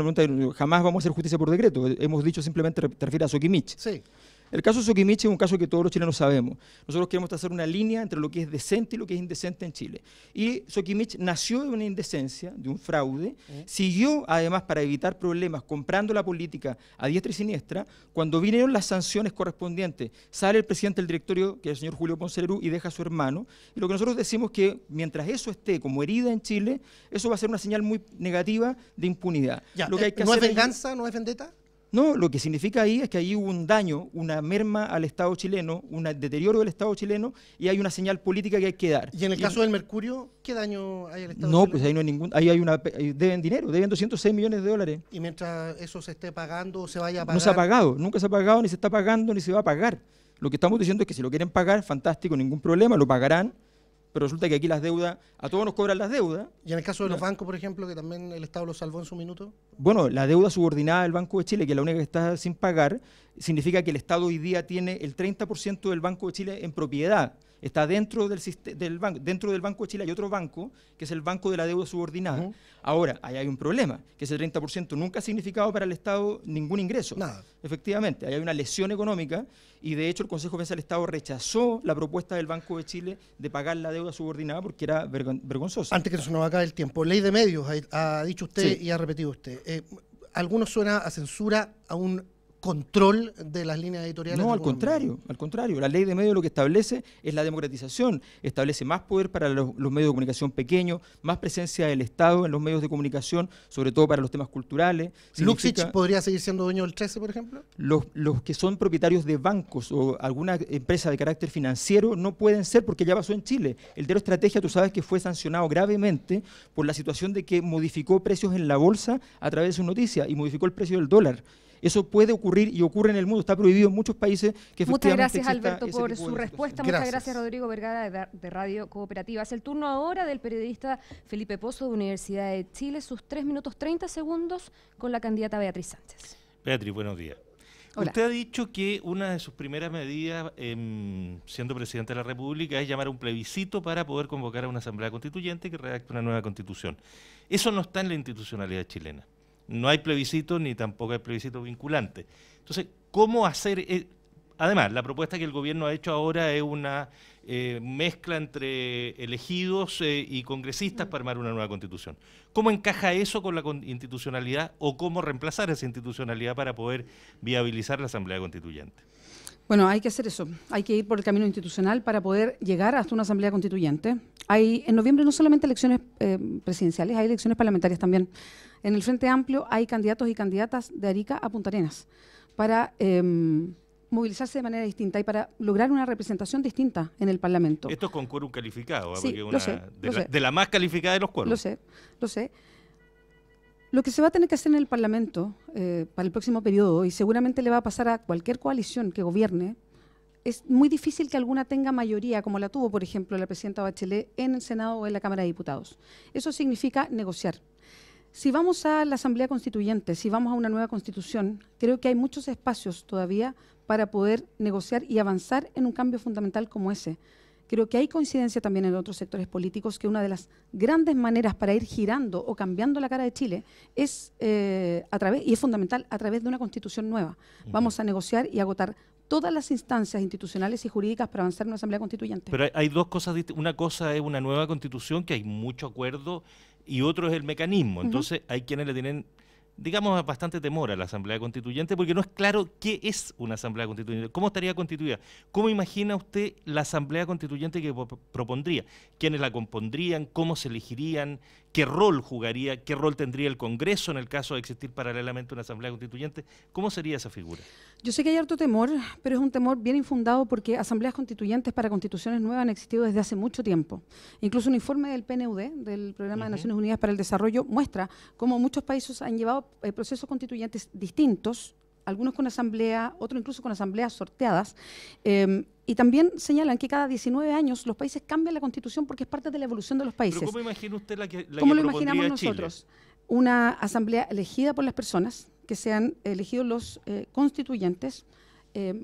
jamás vamos a hacer justicia por decreto. Hemos dicho simplemente, te refieres a Soquimich. Sí. El caso Soquimich es un caso que todos los chilenos sabemos. Nosotros queremos trazar una línea entre lo que es decente y lo que es indecente en Chile. Y Soquimich nació de una indecencia, de un fraude, siguió además para evitar problemas comprando la política a diestra y siniestra. Cuando vinieron las sanciones correspondientes, sale el presidente del directorio, que es el señor Julio Ponce Lerú, y deja a su hermano. Y lo que nosotros decimos es que mientras eso esté como herida en Chile, eso va a ser una señal muy negativa de impunidad. Ya, Lo que hay que ¿no es hacer venganza, no es vendetta? No, lo que significa ahí es que ahí hubo un daño, una merma al Estado chileno, un deterioro del Estado chileno y hay una señal política que hay que dar. ¿Y en el caso del Mercurio, qué daño hay al Estado No, chileno? pues ahí no hay ningún, deben dinero, deben 206 millones de dólares. Y mientras eso se esté pagando o se vaya a pagar... No se ha pagado, nunca se ha pagado, ni se está pagando, ni se va a pagar. Lo que estamos diciendo es que si lo quieren pagar, fantástico, ningún problema, lo pagarán, pero resulta que aquí las deudas, a todos nos cobran las deudas. ¿Y en el caso de los bancos, por ejemplo, que también el Estado lo salvó en su minuto? Bueno, la deuda subordinada del Banco de Chile, que es la única que está sin pagar, significa que el Estado hoy día tiene el 30% del Banco de Chile en propiedad. Está dentro del banco. Dentro del Banco de Chile hay otro banco, que es el Banco de la Deuda Subordinada. Ahora, ahí hay un problema, que ese 30% nunca ha significado para el Estado ningún ingreso. Nada. Efectivamente, ahí hay una lesión económica y de hecho el Consejo de Defensa del Estado rechazó la propuesta del Banco de Chile de pagar la deuda subordinada porque era vergonzosa. Antes que se nos acabe el tiempo, ley de medios, ha dicho usted Sí. y ha repetido usted. Algunos suena a censura, a un control de las líneas editoriales. No, de al algunos medios. contrario. La ley de medios lo que establece es la democratización, establece más poder para los medios de comunicación pequeños, más presencia del Estado en los medios de comunicación, sobre todo para los temas culturales. ¿Luxich podría seguir siendo dueño del 13, por ejemplo? Los que son propietarios de bancos o alguna empresa de carácter financiero no pueden ser porque ya pasó en Chile. El diario Estrategia, tú sabes que fue sancionado gravemente por la situación de que modificó precios en la bolsa a través de sus noticias y modificó el precio del dólar. Eso puede ocurrir y ocurre en el mundo, está prohibido en muchos países que efectivamente Muchas gracias, exista Alberto, ese por tipo su de respuesta. situaciones. Muchas gracias, Rodrigo Vergara, de Radio Cooperativa. Es el turno ahora del periodista Felipe Pozo, de Universidad de Chile. Sus 3 minutos 30 segundos con la candidata Beatriz Sánchez. Beatriz, buenos días. Hola. Usted ha dicho que una de sus primeras medidas, siendo presidente de la República, es llamar a un plebiscito para poder convocar a una asamblea constituyente que redacte una nueva constitución. Eso no está en la institucionalidad chilena. No hay plebiscito ni tampoco hay plebiscito vinculante. Entonces, ¿cómo hacer? Además, la propuesta que el gobierno ha hecho ahora es una mezcla entre elegidos y congresistas para armar una nueva constitución. ¿Cómo encaja eso con la institucionalidad o cómo reemplazar esa institucionalidad para poder viabilizar la asamblea constituyente? Bueno, hay que hacer eso. Hay que ir por el camino institucional para poder llegar hasta una asamblea constituyente. Hay en noviembre no solamente elecciones presidenciales, hay elecciones parlamentarias también. En el Frente Amplio hay candidatos y candidatas de Arica a Punta Arenas para movilizarse de manera distinta y para lograr una representación distinta en el Parlamento. Esto es con quórum calificado, Sí, porque lo una sé. de la más calificada de los quórums. Lo sé. Lo que se va a tener que hacer en el Parlamento para el próximo periodo, y seguramente le va a pasar a cualquier coalición que gobierne, es muy difícil que alguna tenga mayoría, como la tuvo, por ejemplo, la presidenta Bachelet en el Senado o en la Cámara de Diputados. Eso significa negociar. Si vamos a la Asamblea Constituyente, si vamos a una nueva Constitución, creo que hay muchos espacios todavía para poder negociar y avanzar en un cambio fundamental como ese. Creo que hay coincidencia también en otros sectores políticos que una de las grandes maneras para ir girando o cambiando la cara de Chile es y es fundamental, a través de una Constitución nueva. Vamos a negociar y agotar todas las instancias institucionales y jurídicas para avanzar en una asamblea constituyente. Pero hay dos cosas distintas. Una cosa es una nueva constitución, que hay mucho acuerdo, y otro es el mecanismo. Entonces hay quienes le tienen, digamos, bastante temor a la asamblea constituyente, porque no es claro qué es una asamblea constituyente, cómo estaría constituida. ¿Cómo imagina usted la asamblea constituyente que propondría? ¿Quiénes la compondrían? ¿Cómo se elegirían? ¿Qué rol jugaría? ¿Qué rol tendría el Congreso en el caso de existir paralelamente una asamblea constituyente? ¿Cómo sería esa figura? Yo sé que hay harto temor, pero es un temor bien infundado porque asambleas constituyentes para constituciones nuevas han existido desde hace mucho tiempo. Incluso un informe del PNUD, del Programa de Naciones Unidas para el Desarrollo, muestra cómo muchos países han llevado procesos constituyentes distintos, algunos con asamblea, otros incluso con asambleas sorteadas, y también señalan que cada 19 años los países cambian la constitución porque es parte de la evolución de los países. ¿Pero cómo imagina usted la que ¿Cómo lo propondría imaginamos Chile? nosotros? Una asamblea elegida por las personas, que sean elegidos los constituyentes,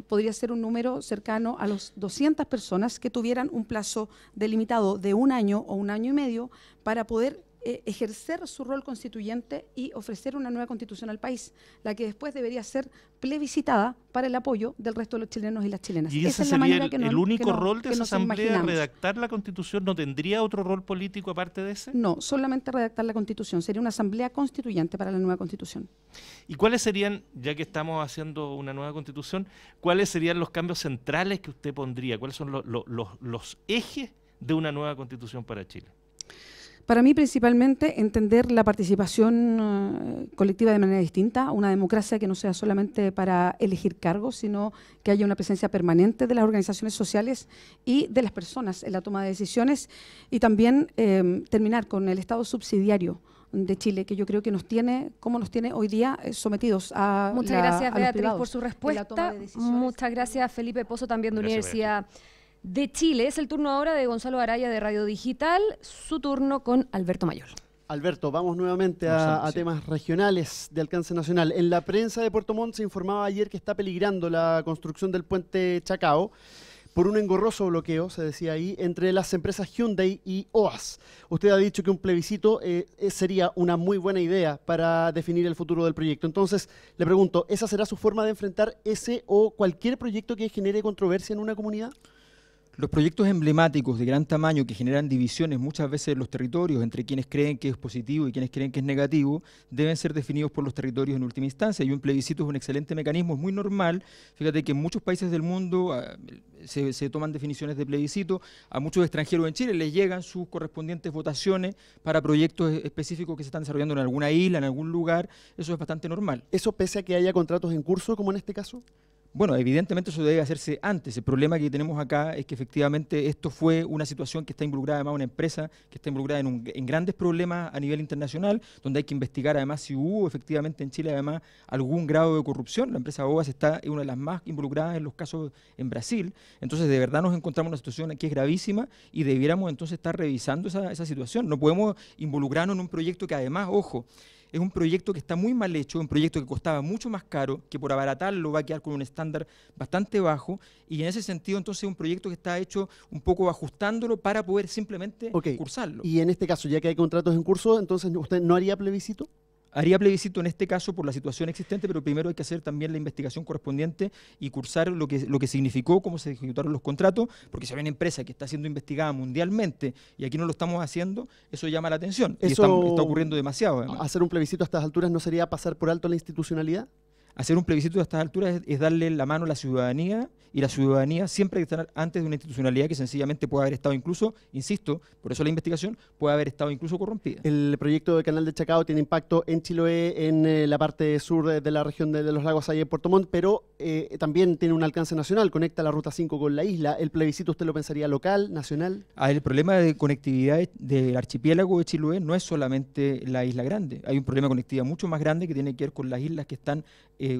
podría ser un número cercano a los 200 personas que tuvieran un plazo delimitado de 1 año o 1 año y medio para poder ejercer su rol constituyente y ofrecer una nueva constitución al país, la que después debería ser plebiscitada para el apoyo del resto de los chilenos y las chilenas. ¿Y ese Esa es la sería manera que el único rol de esa nos asamblea, imaginamos. redactar la constitución? ¿No tendría otro rol político aparte de ese? No, solamente redactar la constitución. Sería una asamblea constituyente para la nueva constitución. ¿Y cuáles serían, ya que estamos haciendo una nueva constitución, cuáles serían los cambios centrales que usted pondría? ¿Cuáles son los ejes de una nueva constitución para Chile? Para mí, principalmente, entender la participación colectiva de manera distinta, una democracia que no sea solamente para elegir cargos, sino que haya una presencia permanente de las organizaciones sociales y de las personas en la toma de decisiones, y también terminar con el Estado subsidiario de Chile, que yo creo que nos tiene, como nos tiene hoy día, sometidos a Muchas gracias, a los Beatriz, privados por su en la respuesta. toma de decisiones. Muchas gracias, Felipe Pozo, también de Gracias, Universidad de Chile. Es el turno ahora de Gonzalo Araya de Radio Digital, su turno con Alberto Mayol. Alberto, vamos nuevamente a temas regionales de alcance nacional. En la prensa de Puerto Montt se informaba ayer que está peligrando la construcción del puente Chacao por un engorroso bloqueo, se decía ahí, entre las empresas Hyundai y OAS. Usted ha dicho que un plebiscito sería una muy buena idea para definir el futuro del proyecto. Entonces, le pregunto, ¿esa será su forma de enfrentar ese o cualquier proyecto que genere controversia en una comunidad? Los proyectos emblemáticos de gran tamaño que generan divisiones muchas veces en los territorios entre quienes creen que es positivo y quienes creen que es negativo deben ser definidos por los territorios en última instancia, y un plebiscito es un excelente mecanismo, es muy normal. Fíjate que en muchos países del mundo se toman definiciones de plebiscito, a muchos extranjeros en Chile les llegan sus correspondientes votaciones para proyectos específicos que se están desarrollando en alguna isla, en algún lugar. Eso es bastante normal. ¿Eso pese a que haya contratos en curso, como en este caso? Bueno, evidentemente eso debe hacerse antes. El problema que tenemos acá es que efectivamente esto fue una situación que está involucrada además una empresa que está involucrada en grandes problemas a nivel internacional, donde hay que investigar además si hubo efectivamente en Chile además algún grado de corrupción. La empresa OAS es una de las más involucradas en los casos en Brasil. Entonces de verdad nos encontramos en una situación que es gravísima y debiéramos entonces estar revisando esa situación. No podemos involucrarnos en un proyecto que además, ojo, es un proyecto que está muy mal hecho, un proyecto que costaba mucho más caro, que por abaratarlo va a quedar con un estándar bastante bajo, y en ese sentido entonces es un proyecto que está hecho un poco ajustándolo para poder simplemente cursarlo. Y en este caso, ya que hay contratos en curso, entonces ¿usted no haría plebiscito? Haría plebiscito en este caso por la situación existente, pero primero hay que hacer también la investigación correspondiente y cursar lo que significó, cómo se ejecutaron los contratos, porque si hay una empresa que está siendo investigada mundialmente y aquí no lo estamos haciendo, eso llama la atención. Y está ocurriendo demasiado, además. ¿Hacer un plebiscito a estas alturas no sería pasar por alto la institucionalidad? Hacer un plebiscito a estas alturas es darle la mano a la ciudadanía, y la ciudadanía siempre hay que estar antes de una institucionalidad que sencillamente puede haber estado incluso, insisto, por eso la investigación, puede haber estado incluso corrompida. El proyecto del Canal de Chacao tiene impacto en Chiloé, en la parte sur de la región de los lagos ahí en Puerto Montt, pero también tiene un alcance nacional, conecta la Ruta 5 con la isla. ¿El plebiscito usted lo pensaría local, nacional? El problema de conectividad del archipiélago de Chiloé no es solamente la Isla Grande, hay un problema de conectividad mucho más grande que tiene que ver con las islas que están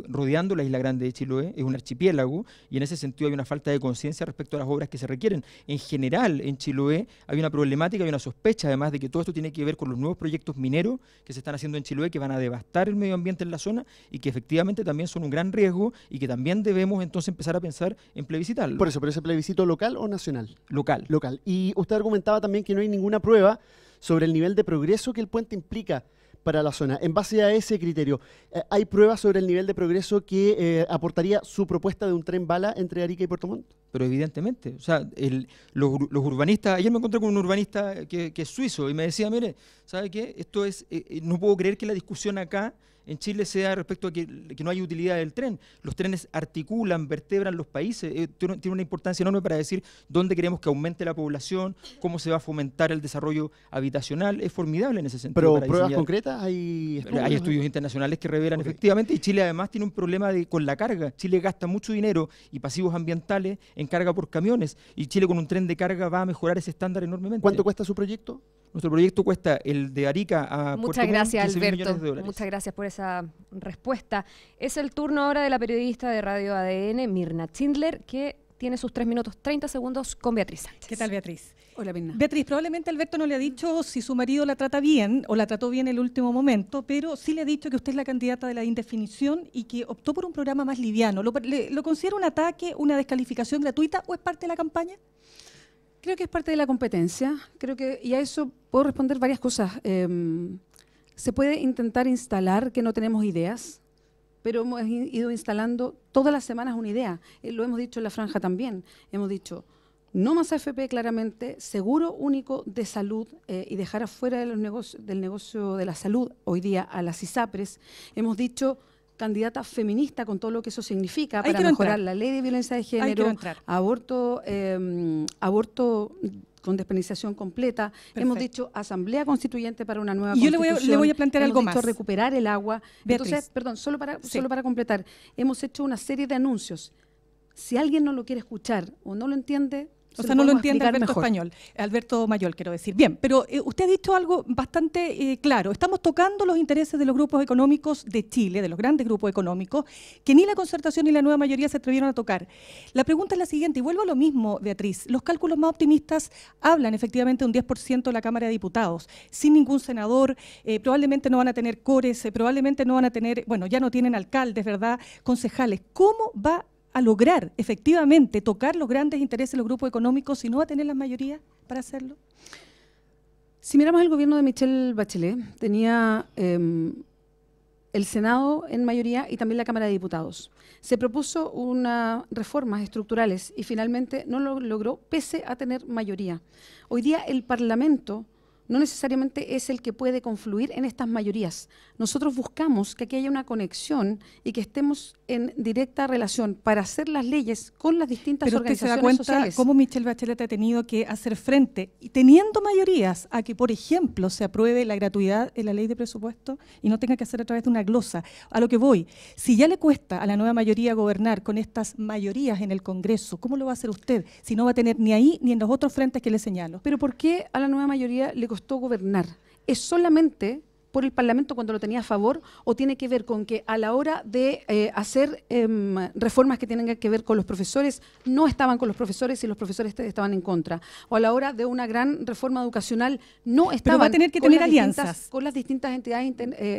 rodeando la Isla Grande de Chiloé. Es un archipiélago y en ese sentido hay una falta de conciencia respecto a las obras que se requieren. En general, en Chiloé hay una problemática y una sospecha, además, de que todo esto tiene que ver con los nuevos proyectos mineros que se están haciendo en Chiloé, que van a devastar el medio ambiente en la zona y que efectivamente también son un gran riesgo y que también debemos entonces empezar a pensar en plebiscitarlo. Por eso, ¿pero ese plebiscito local o nacional? Local. Local. Y usted argumentaba también que no hay ninguna prueba sobre el nivel de progreso que el puente implica para la zona. En base a ese criterio, ¿hay pruebas sobre el nivel de progreso que aportaría su propuesta de un tren bala entre Arica y Puerto Montt? Pero evidentemente, o sea, los urbanistas, ayer me encontré con un urbanista que es suizo y me decía, mire, ¿sabe qué? Esto es, no puedo creer que la discusión acá en Chile sea respecto a que no hay utilidad del tren. Los trenes articulan, vertebran los países, tiene una importancia enorme para decir dónde queremos que aumente la población, cómo se va a fomentar el desarrollo habitacional. Es formidable en ese sentido. ¿Pero para pruebas diseñar. concretas? ¿Hay Estudios internacionales que revelan efectivamente, y Chile además tiene un problema con la carga. Chile gasta mucho dinero y pasivos ambientales en carga por camiones, y Chile con un tren de carga va a mejorar ese estándar enormemente. ¿Cuánto cuesta su proyecto? Nuestro proyecto cuesta, el de Arica a Puerto Muchas Montt, gracias, 15.000 Alberto. millones de dólares. Muchas gracias por esa respuesta. Es el turno ahora de la periodista de Radio ADN, Mirna Schindler, que tiene sus 3 minutos 30 segundos con Beatriz Sánchez. ¿Qué tal, Beatriz? Hola, Mirna. Beatriz, probablemente Alberto no le ha dicho si su marido la trata bien o la trató bien en el último momento, pero sí le ha dicho que usted es la candidata de la indefinición y que optó por un programa más liviano. ¿Lo considera un ataque, una descalificación gratuita o es parte de la campaña? Creo que es parte de la competencia. Creo que, y a eso puedo responder varias cosas. Se puede intentar instalar que no tenemos ideas, pero hemos ido instalando todas las semanas una idea. Lo hemos dicho en la franja también. Hemos dicho no más AFP claramente, seguro único de salud y dejar afuera de del negocio de la salud hoy día a las ISAPRES. Hemos dicho candidata feminista con todo lo que eso significa para mejorar la ley de violencia de género, aborto con despenalización completa. Perfecto. Hemos dicho asamblea constituyente para una nueva constitución. Yo le voy a plantear algo más. Hemos dicho recuperar el agua. Beatriz. Entonces, perdón, solo para completar, hemos hecho una serie de anuncios. Si alguien no lo quiere escuchar o no lo entiende, o sea, no lo entiende Alberto Mayol, quiero decir. Bien, pero usted ha dicho algo bastante claro. Estamos tocando los intereses de los grupos económicos de Chile, de los grandes grupos económicos, que ni la concertación ni la nueva mayoría se atrevieron a tocar. La pregunta es la siguiente, y vuelvo a lo mismo, Beatriz. Los cálculos más optimistas hablan efectivamente de un 10% de la Cámara de Diputados, sin ningún senador, probablemente no van a tener cores, probablemente no van a tener, bueno, ya no tienen alcaldes, ¿verdad?, concejales. ¿Cómo va a lograr efectivamente tocar los grandes intereses de los grupos económicos si no va a tener la mayoría para hacerlo? Si miramos el gobierno de Michelle Bachelet, tenía el Senado en mayoría y también la Cámara de Diputados. Se propuso unas reformas estructurales y finalmente no lo logró pese a tener mayoría. Hoy día el Parlamento no necesariamente es el que puede confluir en estas mayorías. Nosotros buscamos que aquí haya una conexión y que estemos en directa relación para hacer las leyes con las distintas organizaciones sociales. Pero usted se da cuenta cómo Michelle Bachelet ha tenido que hacer frente, y teniendo mayorías, a que, por ejemplo, se apruebe la gratuidad en la ley de presupuesto y no tenga que hacer a través de una glosa. A lo que voy, si ya le cuesta a la nueva mayoría gobernar con estas mayorías en el Congreso, ¿cómo lo va a hacer usted si no va a tener ni ahí ni en los otros frentes que le señalo? Pero ¿por qué a la nueva mayoría le costó gobernar? ¿Es solamente por el Parlamento cuando lo tenía a favor o tiene que ver con que a la hora de hacer reformas que tienen que ver con los profesores no estaban con los profesores y los profesores estaban en contra? O a la hora de una gran reforma educacional no estaban. Pero va a tener que tener alianzas. Con las distintas entidades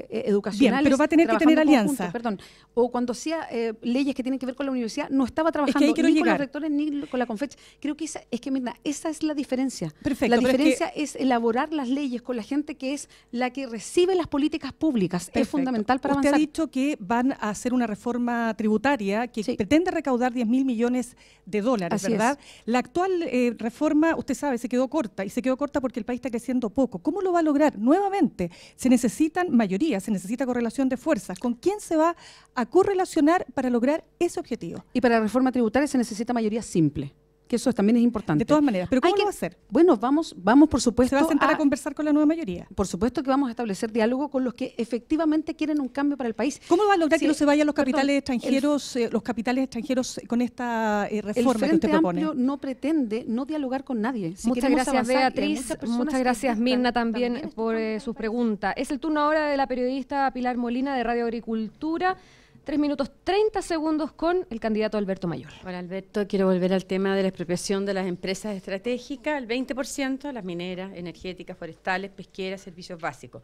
educacionales. Bien, pero va a tener que tener alianzas. Perdón. O cuando hacía leyes que tienen que ver con la universidad, no estaba trabajando ni con los rectores ni con la Confech. Creo que esa es la diferencia. Perfecto, la diferencia es elaborar las leyes con la gente que es la que recibe las políticas públicas. Perfecto. Es fundamental para avanzar. Usted ha dicho que van a hacer una reforma tributaria que pretende recaudar 10.000 millones de dólares, Así ¿verdad? Es. La actual reforma, usted sabe, se quedó corta, y se quedó corta porque el país está creciendo poco. ¿Cómo lo va a lograr? Nuevamente, se necesitan mayorías, se necesita correlación de fuerzas. ¿Con quién se va a correlacionar para lograr ese objetivo? Y para la reforma tributaria se necesita mayoría simple, que eso también es importante. De todas maneras, ¿pero cómo lo va a hacer? Bueno, vamos por supuesto. ¿Se va a sentar a conversar con la nueva mayoría? Por supuesto que vamos a establecer diálogo con los que efectivamente quieren un cambio para el país. ¿Cómo va a lograr que no se vayan los capitales extranjeros con esta reforma que usted propone? El Frente Amplio no pretende no dialogar con nadie. Muchas gracias, Beatriz. Muchas gracias, Mirna, también por su pregunta. Es el turno ahora de la periodista Pilar Molina de Radio Agricultura. 3 minutos 30 segundos con el candidato Alberto Mayol. Hola, Alberto, quiero volver al tema de la expropiación de las empresas estratégicas, el 20%, las mineras, energéticas, forestales, pesqueras, servicios básicos.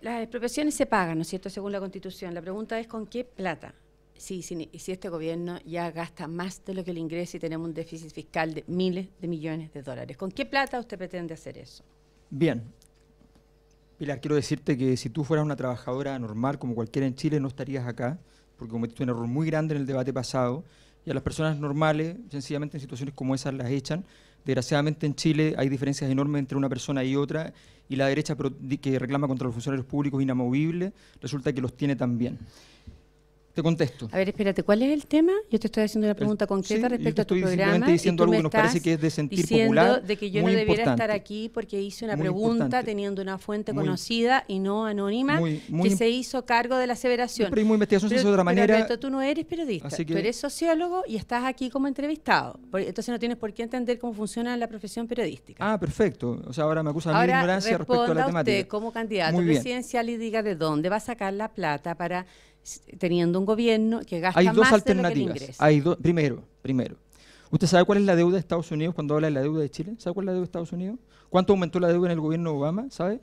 Las expropiaciones se pagan, ¿no es cierto?, según la Constitución. La pregunta es ¿con qué plata? Si este gobierno ya gasta más de lo que le ingresa y tenemos un déficit fiscal de miles de millones de dólares. ¿Con qué plata usted pretende hacer eso? Bien. Pilar, quiero decirte que si tú fueras una trabajadora normal como cualquiera en Chile, no estarías acá, porque cometiste un error muy grande en el debate pasado, y a las personas normales, sencillamente en situaciones como esas las echan. Desgraciadamente en Chile hay diferencias enormes entre una persona y otra, y la derecha que reclama contra los funcionarios públicos inamovibles, resulta que los tiene también. Te contesto. A ver, espérate, ¿cuál es el tema? Yo te estoy haciendo una pregunta concreta respecto a tu programa. Simplemente diciendo algo que nos parece que es de sentir popular, de que yo no debiera estar aquí porque hice una pregunta teniendo una fuente conocida y no anónima que se hizo cargo de la aseveración. Pero investigación se hizo de otra manera. Alberto, tú no eres periodista, tú eres sociólogo y estás aquí como entrevistado. Entonces no tienes por qué entender cómo funciona la profesión periodística. Ah, perfecto. O sea, ahora me acusan de ignorancia respecto a la temática. Usted como candidato presidencial y diga de dónde va a sacar la plata para... teniendo un gobierno que gasta hay dos más alternativas. De lo que le ingresa. Primero, ¿usted sabe cuál es la deuda de Estados Unidos cuando habla de la deuda de Chile? ¿Sabe cuál es la deuda de Estados Unidos? ¿Cuánto aumentó la deuda en el gobierno de Obama? ¿Sabe?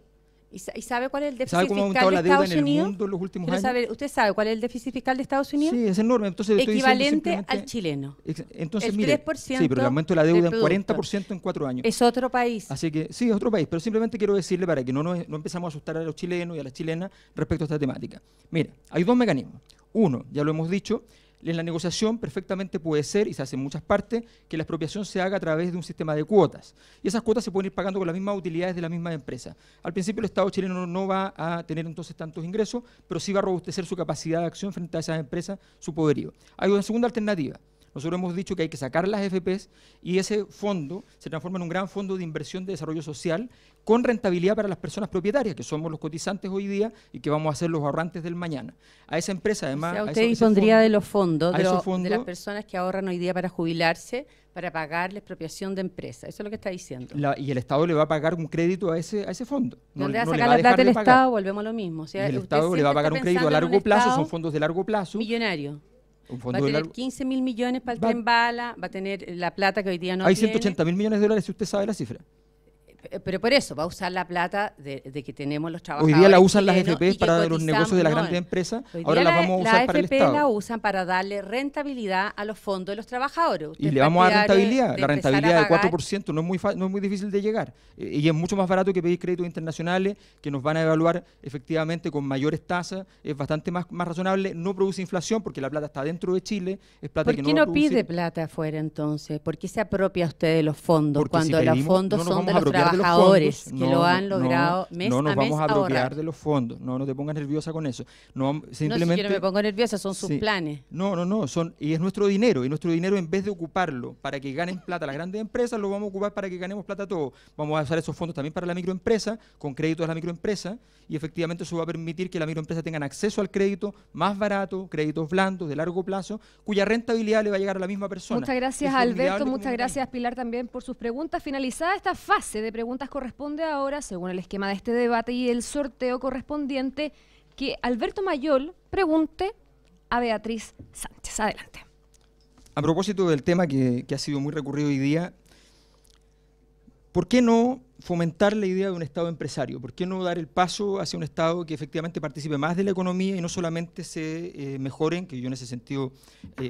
¿Y sabe cuál es el déficit fiscal de Estados Unidos? ¿Sabe cómo ha aumentado la deuda en el mundo en los últimos años? ¿Usted sabe cuál es el déficit fiscal de Estados Unidos? Sí, es enorme. Entonces, equivalente al chileno. Entonces, el 3% mire, sí, pero el aumento de la deuda en 40% en 4 años. Es otro país. Así que, sí, es otro país. Pero simplemente quiero decirle para que no empezamos a asustar a los chilenos y a las chilenas respecto a esta temática. Mira, hay dos mecanismos. Uno, ya lo hemos dicho, en la negociación perfectamente puede ser, y se hace en muchas partes, que la expropiación se haga a través de un sistema de cuotas. Y esas cuotas se pueden ir pagando con las mismas utilidades de la misma empresa. Al principio el Estado chileno no va a tener entonces tantos ingresos, pero sí va a robustecer su capacidad de acción frente a esas empresas, su poderío. Hay una segunda alternativa. Nosotros hemos dicho que hay que sacar las FPs y ese fondo se transforma en un gran fondo de inversión de desarrollo social con rentabilidad para las personas propietarias, que somos los cotizantes hoy día y que vamos a ser los ahorrantes del mañana. A esa empresa, además... O sea, usted dispondría de los fondos, de las personas que ahorran hoy día para jubilarse, para pagar la expropiación de empresas. Eso es lo que está diciendo. Y el Estado le va a pagar un crédito a ese fondo. ¿Dónde va a sacar la plata del Estado? Volvemos a lo mismo. O sea, y el Estado le va a pagar un crédito a largo plazo, son fondos de largo plazo. Millonario. Va a tener 15.000 millones para el tren bala, va a tener la plata que hoy día no hay tiene. 180.000 millones de dólares, si usted sabe la cifra. Pero por eso, va a usar la plata de que tenemos los trabajadores. Hoy día la usan las FP para los negocios de las grandes empresas, ahora las vamos a usar para el Estado. Las FP la usan para darle rentabilidad a los fondos de los trabajadores. Y le vamos a dar rentabilidad, la rentabilidad del 4% no es muy difícil de llegar. Y es mucho más barato que pedir créditos internacionales, que nos van a evaluar efectivamente con mayores tasas, es bastante más razonable, no produce inflación porque la plata está dentro de Chile, es plata que no ¿Por qué no pide plata afuera entonces? ¿Por qué se apropia usted de los fondos porque cuando los fondos son de los trabajadores que lo han logrado mes a mes? No nos vamos a apropiar ahorrar de los fondos, no te pongas nerviosa con eso. Simplemente, no, si yo no me pongo nerviosa, son sus planes. No, y es nuestro dinero, y nuestro dinero en vez de ocuparlo para que ganen plata las grandes empresas, lo vamos a ocupar para que ganemos plata todos. Vamos a usar esos fondos también para la microempresa, con créditos a la microempresa, y efectivamente eso va a permitir que las microempresas tengan acceso al crédito más barato, créditos blandos, de largo plazo, cuya rentabilidad le va a llegar a la misma persona. Muchas gracias, Alberto, muchas gracias, Pilar, también por sus preguntas. Finalizada esta fase de preguntas, corresponde ahora, según el esquema de este debate y el sorteo correspondiente, que Alberto Mayol pregunte a Beatriz Sánchez. Adelante. A propósito del tema que ha sido muy recurrido hoy día, ¿por qué no fomentar la idea de un Estado empresario? ¿Por qué no dar el paso hacia un Estado que efectivamente participe más de la economía y no solamente se mejoren, que yo en ese sentido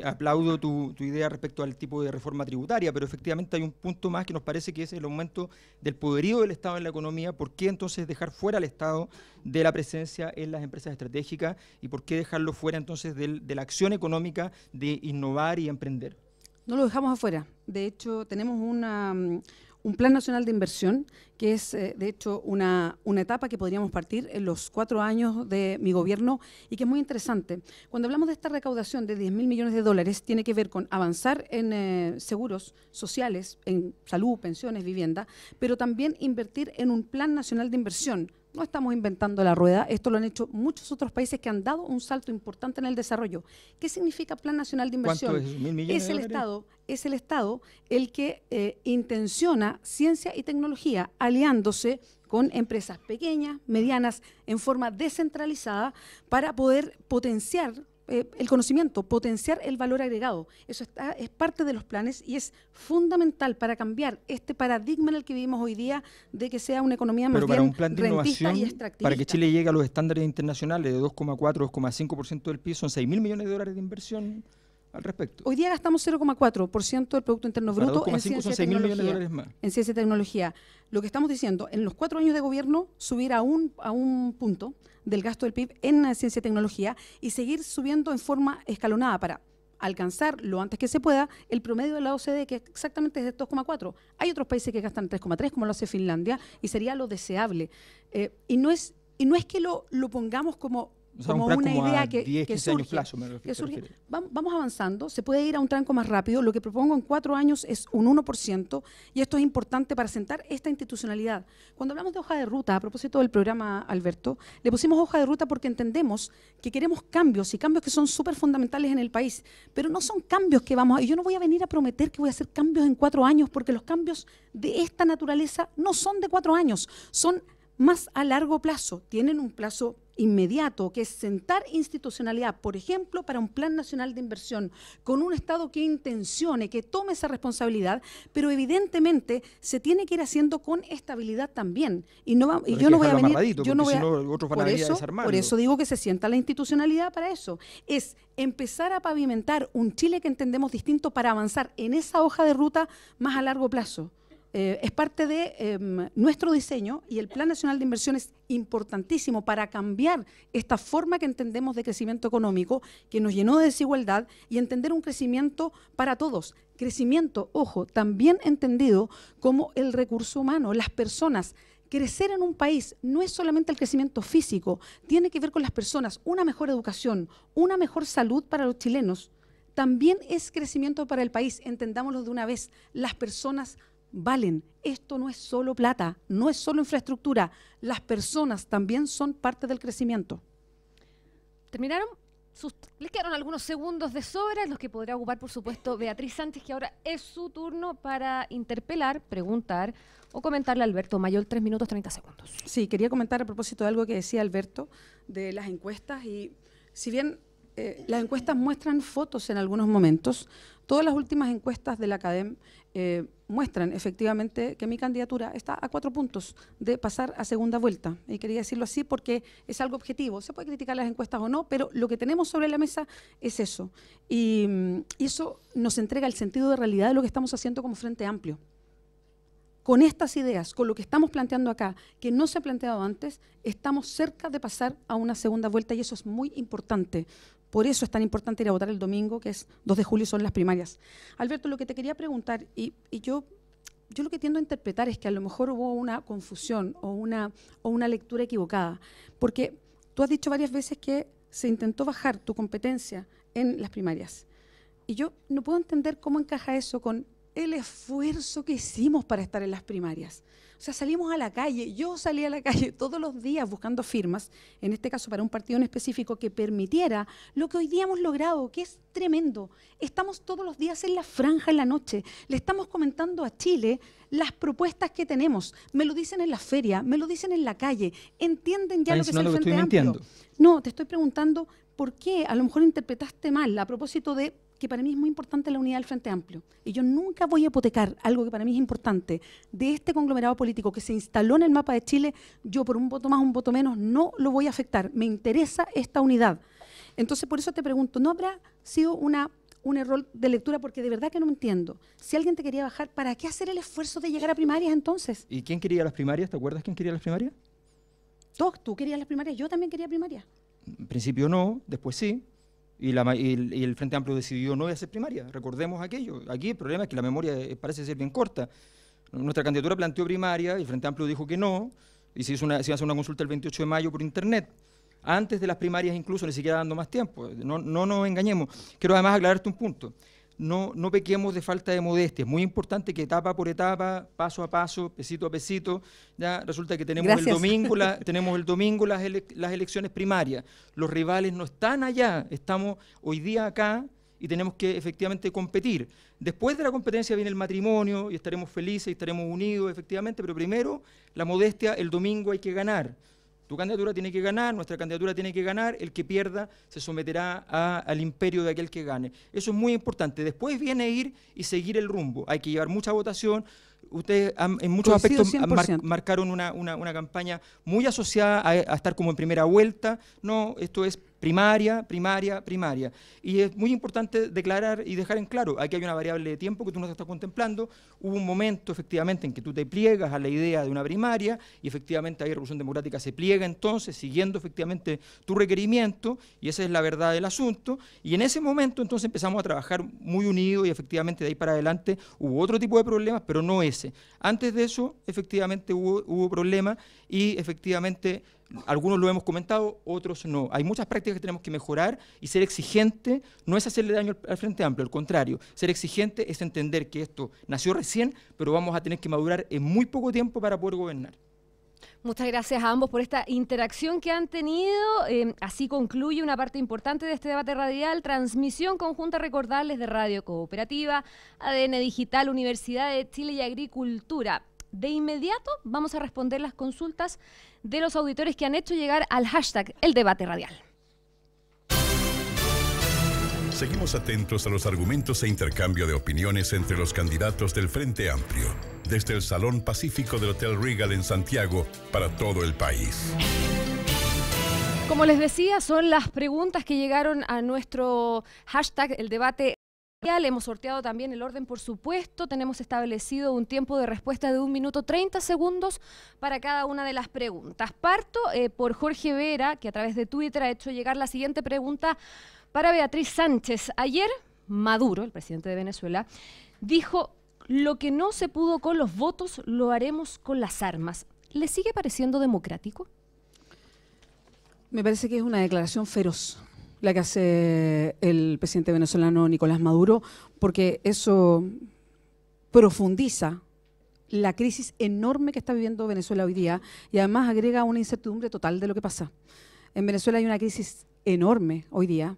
aplaudo tu idea respecto al tipo de reforma tributaria, pero efectivamente hay un punto más que nos parece que es el aumento del poderío del Estado en la economía? ¿Por qué entonces dejar fuera al Estado de la presencia en las empresas estratégicas y por qué dejarlo fuera entonces de la acción económica de innovar y emprender? No lo dejamos afuera. De hecho, tenemos un Plan Nacional de Inversión, que es, de hecho, una etapa que podríamos partir en los 4 años de mi gobierno y que es muy interesante. Cuando hablamos de esta recaudación de 10.000 millones de dólares, tiene que ver con avanzar en seguros sociales, en salud, pensiones, vivienda, pero también invertir en un Plan Nacional de Inversión. No estamos inventando la rueda, esto lo han hecho muchos otros países que han dado un salto importante en el desarrollo. ¿Qué significa Plan Nacional de Inversión? ¿Cuánto es? ¿1.000 millones de dólares? Es el Estado el que intenciona ciencia y tecnología aliándose con empresas pequeñas, medianas, en forma descentralizada para poder potenciar el conocimiento, potenciar el valor agregado. Eso es parte de los planes y es fundamental para cambiar este paradigma en el que vivimos hoy día de que sea una economía más bien un plan de rentista y extractivista. Para que Chile llegue a los estándares internacionales de 2,4, 2,5% del PIB, son 6.000 millones de dólares de inversión al respecto. Hoy día gastamos 0,4% del Producto Interno Para Bruto en 2,5 ciencia son y 6.000 millones de tecnología. dólares más. En ciencia y tecnología. Lo que estamos diciendo, en los 4 años de gobierno, subir a un punto del gasto del PIB en ciencia y tecnología y seguir subiendo en forma escalonada para alcanzar lo antes que se pueda el promedio de la OCDE, que exactamente es de 2,4. Hay otros países que gastan 3,3, como lo hace Finlandia, y sería lo deseable. Y no es que lo pongamos como O sea, como un plan una como a idea 10, que 15 años surge. plazo, me Que surge. refiero. Vamos avanzando, se puede ir a un tranco más rápido. Lo que propongo en 4 años es un 1%, y esto es importante para sentar esta institucionalidad. Cuando hablamos de hoja de ruta, a propósito del programa, Alberto, le pusimos hoja de ruta porque entendemos que queremos cambios, y cambios que son súper fundamentales en el país, pero no son cambios que vamos a... Y yo no voy a venir a prometer que voy a hacer cambios en 4 años, porque los cambios de esta naturaleza no son de 4 años, son más a largo plazo, tienen un plazo inmediato, que es sentar institucionalidad, por ejemplo, para un plan nacional de inversión, con un Estado que intencione, que tome esa responsabilidad, pero evidentemente se tiene que ir haciendo con estabilidad también. Y no va, y yo no voy a venir, yo no voy a, otros van a venir a desarmarlo. por eso digo que se sienta la institucionalidad para eso. Es empezar a pavimentar un Chile que entendemos distinto para avanzar en esa hoja de ruta más a largo plazo. Es parte de nuestro diseño, y el Plan Nacional de Inversión es importantísimo para cambiar esta forma que entendemos de crecimiento económico, que nos llenó de desigualdad, y entender un crecimiento para todos. Crecimiento, ojo, también entendido como el recurso humano, las personas. Crecer en un país no es solamente el crecimiento físico, tiene que ver con las personas, una mejor educación, una mejor salud para los chilenos. También es crecimiento para el país, entendámoslo de una vez, las personas valen. Esto no es solo plata, no es solo infraestructura. Las personas también son parte del crecimiento. ¿Terminaron? Les quedaron algunos segundos de sobra, los que podrá ocupar, por supuesto, Beatriz Sánchez, que ahora es su turno para interpelar, preguntar o comentarle a Alberto Mayol. 3 minutos 30 segundos. Sí, quería comentar a propósito de algo que decía Alberto, de las encuestas, y si bien las encuestas muestran fotos en algunos momentos, todas las últimas encuestas de la Academ muestran efectivamente que mi candidatura está a 4 puntos de pasar a segunda vuelta. Y quería decirlo así porque es algo objetivo. Se puede criticar las encuestas o no, pero lo que tenemos sobre la mesa es eso. Y eso nos entrega el sentido de realidad de lo que estamos haciendo como Frente Amplio. Con estas ideas, con lo que estamos planteando acá, que no se ha planteado antes, estamos cerca de pasar a una segunda vuelta, y eso es muy importante. Por eso es tan importante ir a votar el domingo, que es 2 de julio, son las primarias. Alberto, lo que te quería preguntar, y yo lo que tiendo a interpretar es que a lo mejor hubo una confusión o una lectura equivocada, porque tú has dicho varias veces que se intentó bajar tu competencia en las primarias. Y yo no puedo entender cómo encaja eso con el esfuerzo que hicimos para estar en las primarias. O sea, salimos a la calle, yo salí a la calle todos los días buscando firmas, en este caso para un partido en específico que permitiera lo que hoy día hemos logrado, que es tremendo. Estamos todos los días en la franja en la noche, le estamos comentando a Chile las propuestas que tenemos, me lo dicen en la feria, me lo dicen en la calle, entienden ya lo que es el Frente Amplio. No, te estoy preguntando por qué a lo mejor interpretaste mal a propósito de que para mí es muy importante la unidad del Frente Amplio. Y yo nunca voy a hipotecar algo que para mí es importante de este conglomerado político que se instaló en el mapa de Chile. Yo por un voto más, un voto menos, no lo voy a afectar. Me interesa esta unidad. Entonces, por eso te pregunto, ¿no habrá sido un error de lectura? Porque de verdad que no me entiendo. Si alguien te quería bajar, ¿para qué hacer el esfuerzo de llegar a primarias entonces? ¿Y quién quería las primarias? ¿Te acuerdas quién quería las primarias? Tú querías las primarias, yo también quería primarias. En principio no, después sí. Y el Frente Amplio decidió no hacer primaria. Recordemos aquello. Aquí el problema es que la memoria parece ser bien corta. Nuestra candidatura planteó primaria, el Frente Amplio dijo que no, y se iba a hacer una consulta el 28 de mayo por internet. Antes de las primarias incluso, ni siquiera dando más tiempo. No nos engañemos. Quiero además aclararte un punto. No pequemos de falta de modestia. Es muy importante que etapa por etapa, paso a paso, pesito a pesito, ya resulta que tenemos el domingo las elecciones primarias. Los rivales no están allá, estamos hoy día acá y tenemos que efectivamente competir. Después de la competencia viene el matrimonio y estaremos felices y estaremos unidos efectivamente, pero primero la modestia, el domingo hay que ganar. Tu candidatura tiene que ganar, nuestra candidatura tiene que ganar, el que pierda se someterá al imperio de aquel que gane. Eso es muy importante. Después viene ir y seguir el rumbo. Hay que llevar mucha votación. Ustedes en muchos aspectos marcaron una campaña muy asociada a estar como en primera vuelta. No, esto es primaria, primaria, primaria. Y es muy importante declarar y dejar en claro, aquí hay una variable de tiempo que tú no estás contemplando. Hubo un momento, efectivamente, en que tú te pliegas a la idea de una primaria y efectivamente ahí Revolución Democrática se pliega entonces, siguiendo efectivamente tu requerimiento, y esa es la verdad del asunto. Y en ese momento entonces empezamos a trabajar muy unidos y efectivamente de ahí para adelante hubo otro tipo de problemas, pero no ese. Antes de eso, efectivamente hubo problemas y efectivamente algunos lo hemos comentado, otros no. Hay muchas prácticas que tenemos que mejorar y ser exigente no es hacerle daño al Frente Amplio, al contrario, ser exigente es entender que esto nació recién, pero vamos a tener que madurar en muy poco tiempo para poder gobernar. Muchas gracias a ambos por esta interacción que han tenido. Así concluye una parte importante de este debate radial. Transmisión conjunta, recordarles, de Radio Cooperativa, ADN Digital, Universidad de Chile y Agricultura. De inmediato vamos a responder las consultas de los auditores que han hecho llegar al hashtag El Debate Radial. Seguimos atentos a los argumentos e intercambio de opiniones entre los candidatos del Frente Amplio, desde el Salón Pacífico del Hotel Regal en Santiago para todo el país. Como les decía, son las preguntas que llegaron a nuestro hashtag El Debate Radial. Hemos sorteado también el orden, por supuesto. Tenemos establecido un tiempo de respuesta de 1 minuto 30 segundos para cada una de las preguntas. Parto por Jorge Vera, que a través de Twitter ha hecho llegar la siguiente pregunta para Beatriz Sánchez. Ayer Maduro, el presidente de Venezuela, dijo: lo que no se pudo con los votos lo haremos con las armas. ¿Le sigue pareciendo democrático? Me parece que es una declaración feroz la que hace el presidente venezolano Nicolás Maduro, porque eso profundiza la crisis enorme que está viviendo Venezuela hoy día y además agrega una incertidumbre total de lo que pasa. En Venezuela hay una crisis enorme hoy día.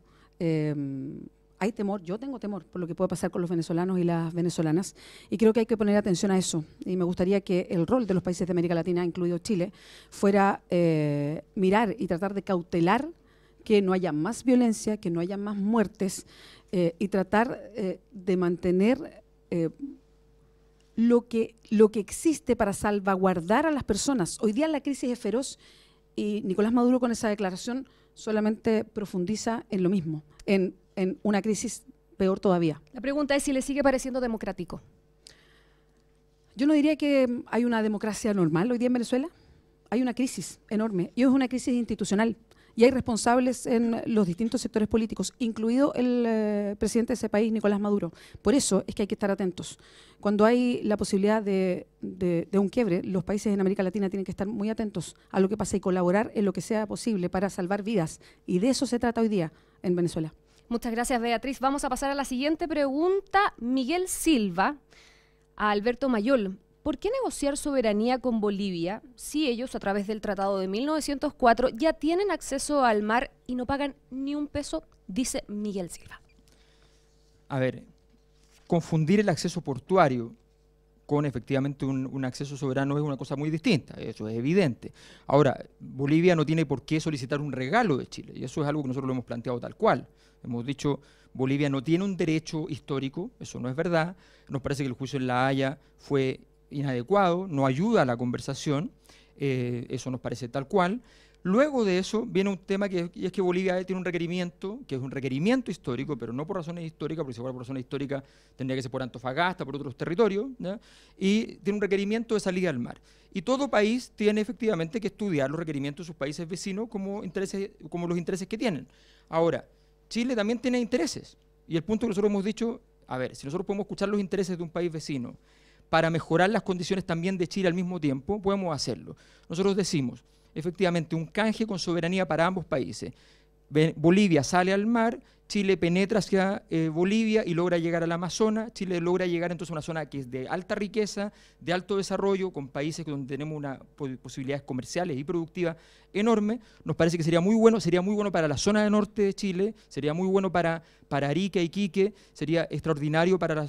Hay temor, yo tengo temor por lo que puede pasar con los venezolanos y las venezolanas, y creo que hay que poner atención a eso. Y me gustaría que el rol de los países de América Latina, incluido Chile, fuera mirar y tratar de cautelar que no haya más violencia, que no haya más muertes, y tratar de mantener lo que existe para salvaguardar a las personas. Hoy día la crisis es feroz y Nicolás Maduro con esa declaración solamente profundiza en lo mismo, en una crisis peor todavía. La pregunta es si le sigue pareciendo democrático. Yo no diría que hay una democracia normal hoy día en Venezuela. Hay una crisis enorme y es una crisis institucional. Y hay responsables en los distintos sectores políticos, incluido el presidente de ese país, Nicolás Maduro. Por eso es que hay que estar atentos. Cuando hay la posibilidad de un quiebre, los países en América Latina tienen que estar muy atentos a lo que pasa y colaborar en lo que sea posible para salvar vidas. Y de eso se trata hoy día en Venezuela. Muchas gracias, Beatriz. Vamos a pasar a la siguiente pregunta. Miguel Silva, a Alberto Mayol. ¿Por qué negociar soberanía con Bolivia si ellos, a través del Tratado de 1904, ya tienen acceso al mar y no pagan ni un peso? Dice Miguel Silva. A ver, confundir el acceso portuario con efectivamente un acceso soberano es una cosa muy distinta, eso es evidente. Ahora, Bolivia no tiene por qué solicitar un regalo de Chile, y eso es algo que nosotros lo hemos planteado tal cual. Hemos dicho, Bolivia no tiene un derecho histórico, eso no es verdad. Nos parece que el juicio en La Haya fue inadecuado, no ayuda a la conversación, eso nos parece tal cual. Luego de eso viene un tema y es que Bolivia tiene un requerimiento, que es un requerimiento histórico, pero no por razones históricas, porque si fuera por razones históricas tendría que ser por Antofagasta, por otros territorios, ¿ya? Y tiene un requerimiento de salida al mar. Y todo país tiene efectivamente que estudiar los requerimientos de sus países vecinos como los intereses que tienen. Ahora, Chile también tiene intereses, y el punto que nosotros hemos dicho, a ver, si nosotros podemos escuchar los intereses de un país vecino para mejorar las condiciones también de Chile al mismo tiempo, podemos hacerlo. Nosotros decimos, efectivamente, un canje con soberanía para ambos países. Bolivia sale al mar, Chile penetra hacia Bolivia y logra llegar al Amazonas. Chile logra llegar entonces a una zona que es de alta riqueza, de alto desarrollo, con países donde tenemos una posibilidades comerciales y productivas enormes. Nos parece que sería muy bueno para la zona del norte de Chile, sería muy bueno para Arica, Iquique, sería extraordinario para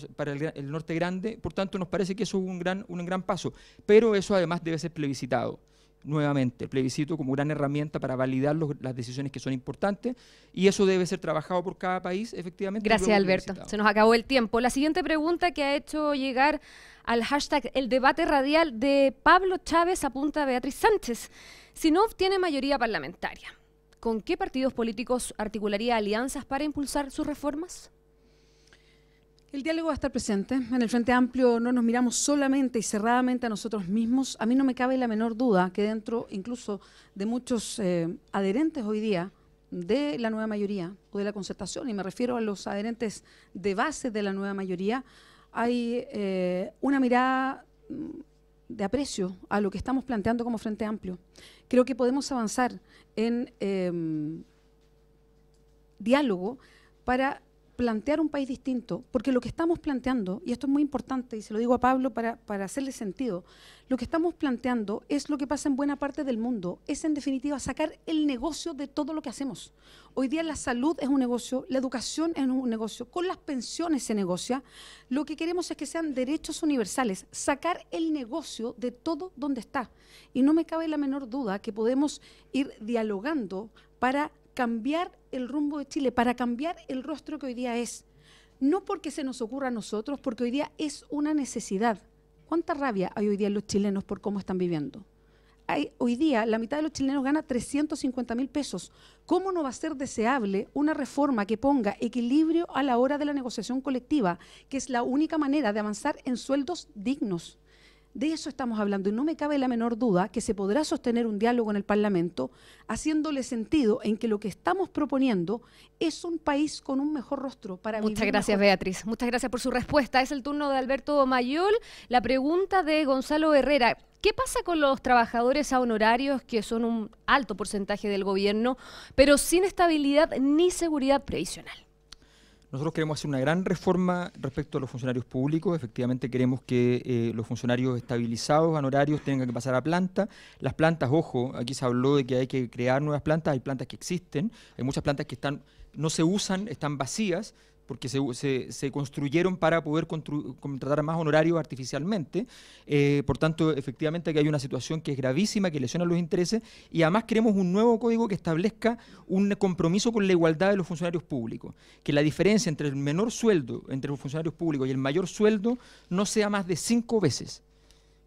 el norte grande. Por tanto, nos parece que eso es un gran paso. Pero eso además debe ser plebiscitado. Nuevamente, el plebiscito como gran herramienta para validar las decisiones que son importantes, y eso debe ser trabajado por cada país, efectivamente. Gracias, Alberto. Se nos acabó el tiempo. La siguiente pregunta que ha hecho llegar al hashtag El Debate Radial de Pablo Chávez apunta a Beatriz Sánchez. Si no obtiene mayoría parlamentaria, ¿con qué partidos políticos articularía alianzas para impulsar sus reformas? El diálogo va a estar presente. En el Frente Amplio no nos miramos solamente y cerradamente a nosotros mismos. A mí no me cabe la menor duda que dentro incluso de muchos adherentes hoy día de la nueva mayoría o de la concertación, y me refiero a los adherentes de base de la nueva mayoría, hay una mirada de aprecio a lo que estamos planteando como Frente Amplio. Creo que podemos avanzar en diálogo para plantear un país distinto, porque lo que estamos planteando, y esto es muy importante, y se lo digo a Pablo para hacerle sentido, lo que estamos planteando es lo que pasa en buena parte del mundo, es en definitiva sacar el negocio de todo lo que hacemos. Hoy día la salud es un negocio, la educación es un negocio, con las pensiones se negocia, lo que queremos es que sean derechos universales, sacar el negocio de todo donde está. Y no me cabe la menor duda que podemos ir dialogando para cambiar el rumbo de Chile, para cambiar el rostro que hoy día es. No porque se nos ocurra a nosotros, porque hoy día es una necesidad. ¿Cuánta rabia hay hoy día en los chilenos por cómo están viviendo? Hoy día la mitad de los chilenos gana 350.000 pesos. ¿Cómo no va a ser deseable una reforma que ponga equilibrio a la hora de la negociación colectiva, que es la única manera de avanzar en sueldos dignos? De eso estamos hablando y no me cabe la menor duda que se podrá sostener un diálogo en el Parlamento haciéndole sentido en que lo que estamos proponiendo es un país con un mejor rostro para vivir. Muchas gracias, Beatriz. Muchas gracias por su respuesta. Es el turno de Alberto Mayol. La pregunta de Gonzalo Herrera. ¿Qué pasa con los trabajadores a honorarios, que son un alto porcentaje del gobierno, pero sin estabilidad ni seguridad previsional? Nosotros queremos hacer una gran reforma respecto a los funcionarios públicos. Efectivamente queremos que los funcionarios estabilizados, honorarios, tengan que pasar a planta. Las plantas, ojo, aquí se habló de que hay que crear nuevas plantas, hay plantas que existen, hay muchas plantas que no se usan, están vacías, porque se construyeron para poder contratar más honorarios artificialmente. Por tanto, efectivamente que hay una situación que es gravísima, que lesiona los intereses, y además queremos un nuevo código que establezca un compromiso con la igualdad de los funcionarios públicos, que la diferencia entre el menor sueldo entre los funcionarios públicos y el mayor sueldo no sea más de 5 veces.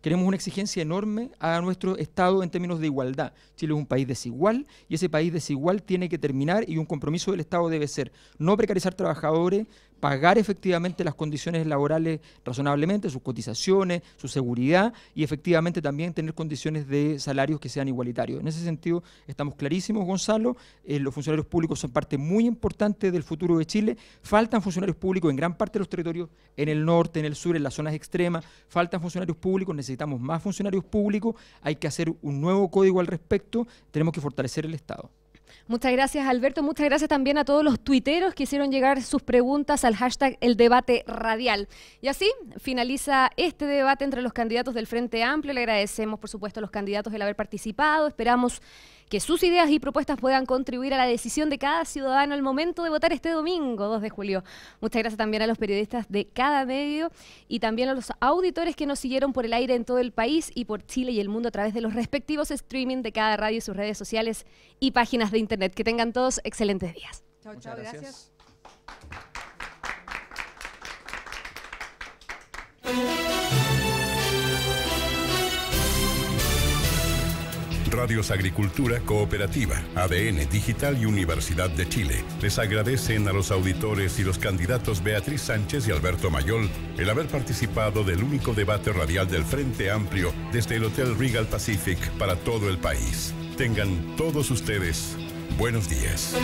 Queremos una exigencia enorme a nuestro Estado en términos de igualdad. Chile es un país desigual y ese país desigual tiene que terminar, y un compromiso del Estado debe ser no precarizar trabajadores, pagar efectivamente las condiciones laborales razonablemente, sus cotizaciones, su seguridad, y efectivamente también tener condiciones de salarios que sean igualitarios. En ese sentido estamos clarísimos, Gonzalo, los funcionarios públicos son parte muy importante del futuro de Chile. Faltan funcionarios públicos en gran parte de los territorios, en el norte, en el sur, en las zonas extremas, faltan funcionarios públicos, necesitamos más funcionarios públicos, hay que hacer un nuevo código al respecto, tenemos que fortalecer el Estado. Muchas gracias, Alberto. Muchas gracias también a todos los tuiteros que hicieron llegar sus preguntas al hashtag El Debate Radial. Y así finaliza este debate entre los candidatos del Frente Amplio. Le agradecemos, por supuesto, a los candidatos el haber participado. Esperamos que sus ideas y propuestas puedan contribuir a la decisión de cada ciudadano al momento de votar este domingo, 2 de julio. Muchas gracias también a los periodistas de cada medio y también a los auditores que nos siguieron por el aire en todo el país y por Chile y el mundo a través de los respectivos streaming de cada radio y sus redes sociales y páginas de internet. Que tengan todos excelentes días. Chao, chao, gracias. Radios Agricultura Cooperativa, ADN Digital y Universidad de Chile les agradecen a los auditores y los candidatos Beatriz Sánchez y Alberto Mayol el haber participado del único debate radial del Frente Amplio desde el Hotel Regal Pacific para todo el país. Tengan todos ustedes buenos días.